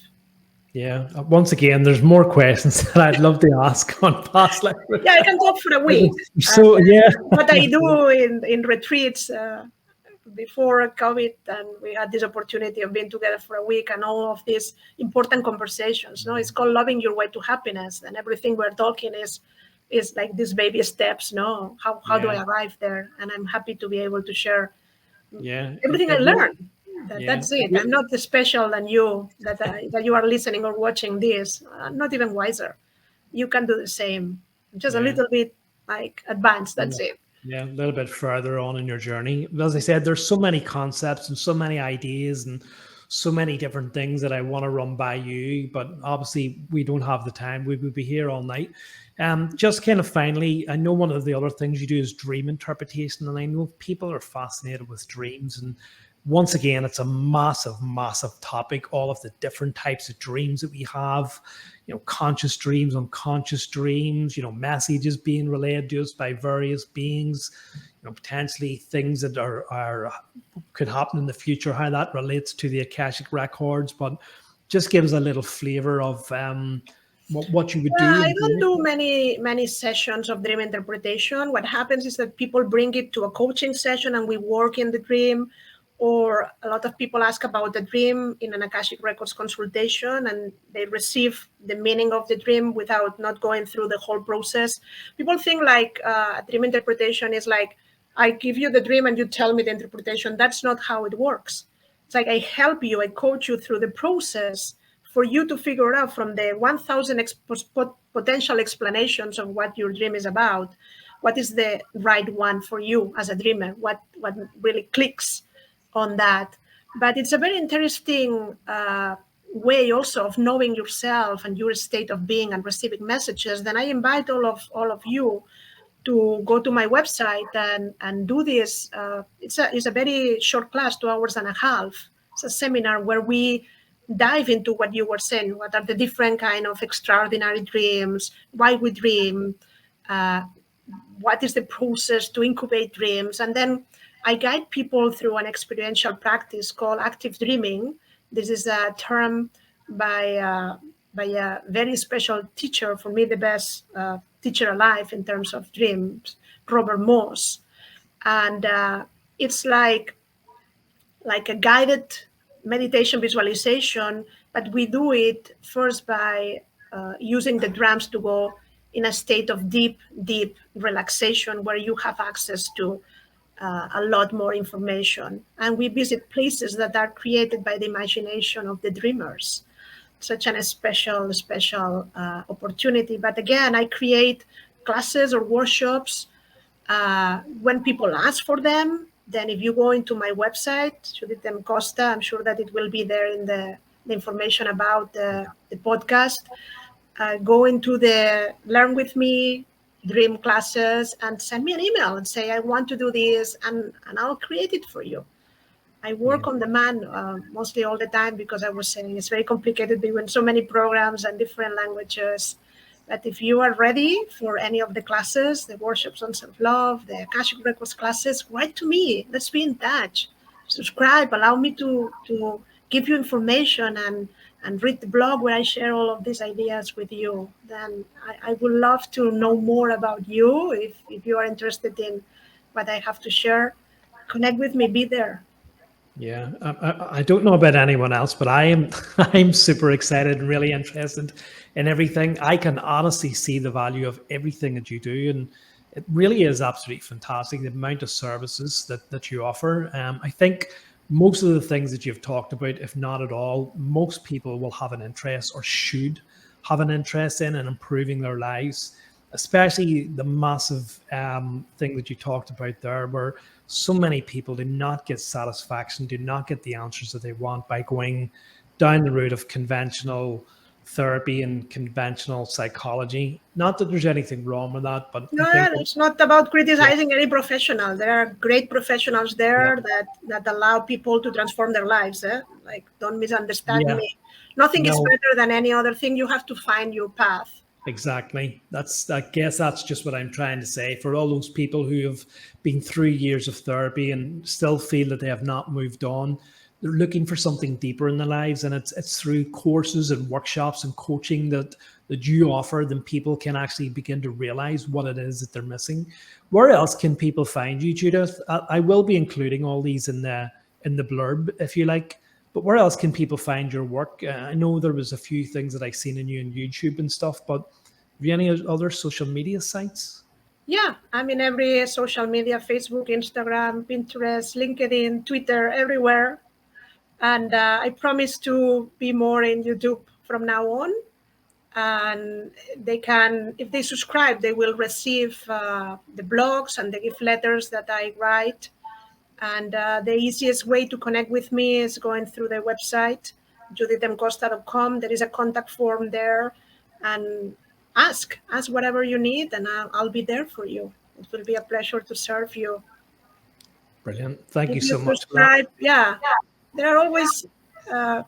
Yeah. Once again, there's more questions that I'd love to ask on past life. Yeah, I can talk for a week. So yeah, what I do in retreats before COVID, and we had this opportunity of being together for a week and all of these important conversations. No, it's called Loving Your Way to Happiness, and everything we're talking is like these baby steps. No, how do I arrive there? And I'm happy to be able to share everything I learned. That's it. I'm not special than you, that you are listening or watching this. I'm not even wiser. You can do the same, just a little bit like advanced. That's it. Yeah, a little bit further on in your journey. As I said, there's so many concepts and so many ideas and so many different things that I want to run by you, but obviously we don't have the time. We would be here all night. Just kind of finally, I know one of the other things you do is dream interpretation, and I know people are fascinated with dreams. And once again, it's a massive, massive topic, all of the different types of dreams that we have, conscious dreams, unconscious dreams, messages being relayed to us by various beings, potentially things that are could happen in the future, how that relates to the Akashic Records. But just give us a little flavor of what you would do. I don't do many sessions of dream interpretation. What happens is that people bring it to a coaching session and we work in the dream. Or a lot of people ask about the dream in an Akashic Records consultation, and they receive the meaning of the dream without not going through the whole process. People think like a dream interpretation is like, I give you the dream and you tell me the interpretation. That's not how it works. It's like I help you, I coach you through the process for you to figure out from the 1,000 potential explanations of what your dream is about, what is the right one for you as a dreamer, what really clicks on that. But it's a very interesting way also of knowing yourself and your state of being and receiving messages. Then I invite all of you to go to my website and do this. It's a very short class, 2.5 hours. It's a seminar where we dive into what you were saying. What are the different kind of extraordinary dreams? Why we dream? What is the process to incubate dreams? And then I guide people through an experiential practice called active dreaming. This is a term by a very special teacher, for me the best teacher alive in terms of dreams, Robert Moss. And it's like a guided meditation visualization, but we do it first by using the drums to go in a state of deep relaxation where you have access to a lot more information. And we visit places that are created by the imagination of the dreamers. Such a special opportunity. But again, I create classes or workshops when people ask for them. Then if you go into my website, Judith Costa, I'm sure that it will be there in the information about the podcast. Go into the Learn With Me dream classes and send me an email and say, I want to do this, and I'll create it for you. I work on demand mostly all the time, because I was saying it's very complicated between so many programs and different languages. But if you are ready for any of the classes, the workshops on self-love, the Akashic Records classes, write to me. Let's be in touch. Subscribe. Allow me to give you information and read the blog where I share all of these ideas with you. Then I would love to know more about you. If you are interested in what I have to share, connect with me. Be there. Yeah, I don't know about anyone else, but I am I'm super excited and really interested in everything. I can honestly see the value of everything that you do, and it really is absolutely fantastic, the amount of services that you offer. I think most of the things that you've talked about, if not at all, most people will have an interest or should have an interest in improving their lives, especially the massive thing that you talked about there, where so many people do not get satisfaction, do not get the answers that they want by going down the route of conventional therapy and conventional psychology. Not that there's anything wrong with that, but I No, think that, it's not about yeah, criticizing any professional. There are great professionals yeah, there that allow people to transform their lives. Like, don't misunderstand yeah, me. Nothing is no, better than any other thing. You have to find your path. exactly. I guess that's just what I'm trying to say. For all those people who have been through years of therapy and still feel that they have not moved on, they're looking for something deeper in their lives, and it's through courses and workshops and coaching that you offer, then people can actually begin to realize what it is that they're missing. Where else can people find you, Judith? I will be including all these in the blurb if you like. But where else can people find your work? I know there was a few things that I seen in you on YouTube and stuff, but have you any other social media sites? Yeah, I'm in every social media: Facebook, Instagram, Pinterest, LinkedIn, Twitter, everywhere. And I promise to be more in YouTube from now on. And they can, if they subscribe, they will receive the blogs and the gift letters that I write. And the easiest way to connect with me is going through the website, judithmcosta.com. There is a contact form there, and ask whatever you need, and I'll be there for you. It will be a pleasure to serve you. Brilliant. Thank If you you so much for that. subscribe, yeah, there are always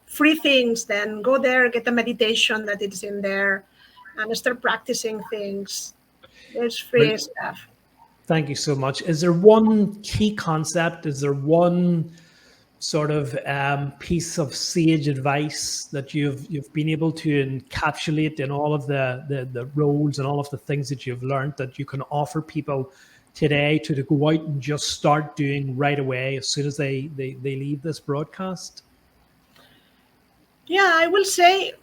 free things. Then go there, get a meditation that is in there, and start practicing things. There's free Brilliant. stuff. Thank you so much. Is there one key concept? Is there one sort of piece of sage advice that you've been able to encapsulate in all of the roles and all of the things that you've learned that you can offer people today to go out and just start doing right away as soon as they leave this broadcast? Yeah, I will say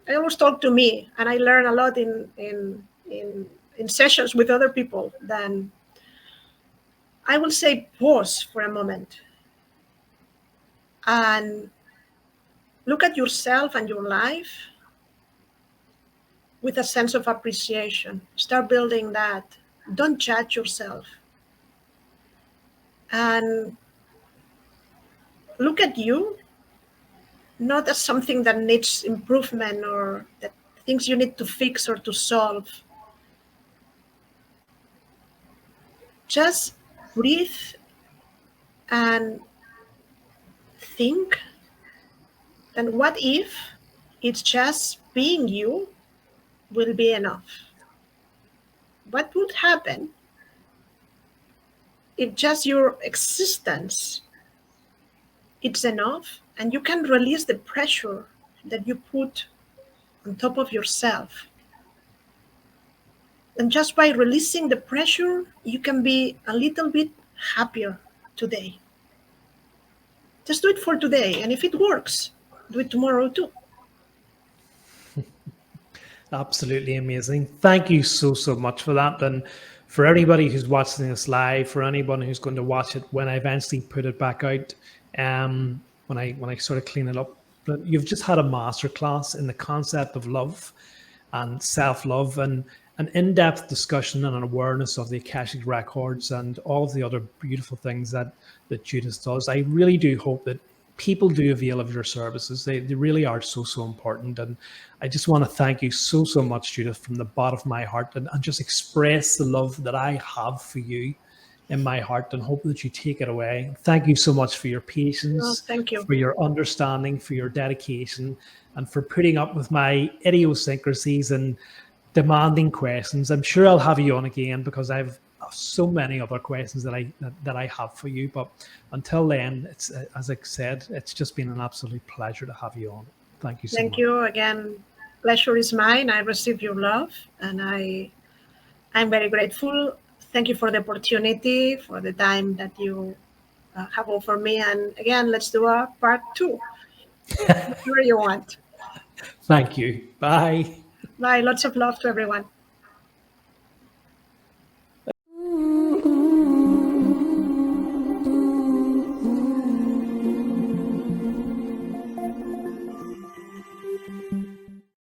I always talk to me, and I learn a lot in sessions with other people. Then I will say pause for a moment and look at yourself and your life with a sense of appreciation. Start building that. Don't judge yourself. And look at you not as something that needs improvement or that things you need to fix or to solve. Just breathe and think. And what if it's just being you will be enough? What would happen if just your existence it's enough and you can release the pressure that you put on top of yourself? And just by releasing the pressure, you can be a little bit happier today. Just do it for today. And if it works, do it tomorrow too. Absolutely amazing. Thank you so much for that. And for anybody who's watching this live, for anyone who's going to watch it when I eventually put it back out, when I sort of clean it up, but you've just had a masterclass in the concept of love and self-love and an in-depth discussion and an awareness of the Akashic Records and all of the other beautiful things that Judith does. I really do hope that people do avail of your services. They really are so important. And I just want to thank you so much, Judith, from the bottom of my heart, and just express the love that I have for you in my heart and hope that you take it away. Thank you so much for your Oh, patience, thank you. for your understanding, for your dedication, and for putting up with my idiosyncrasies and demanding questions. I'm sure I'll have you on again because I've so many other questions that I have for you. But until then, it's as I said, it's just been an absolute pleasure to have you on. Thank you so much. Thank you again. Pleasure is mine. I receive your love, and I'm very grateful. Thank you for the opportunity, for the time that you have offered me. And again, let's do a part 2. Whatever you want. Thank you. Bye. Bye. Lots of love to everyone.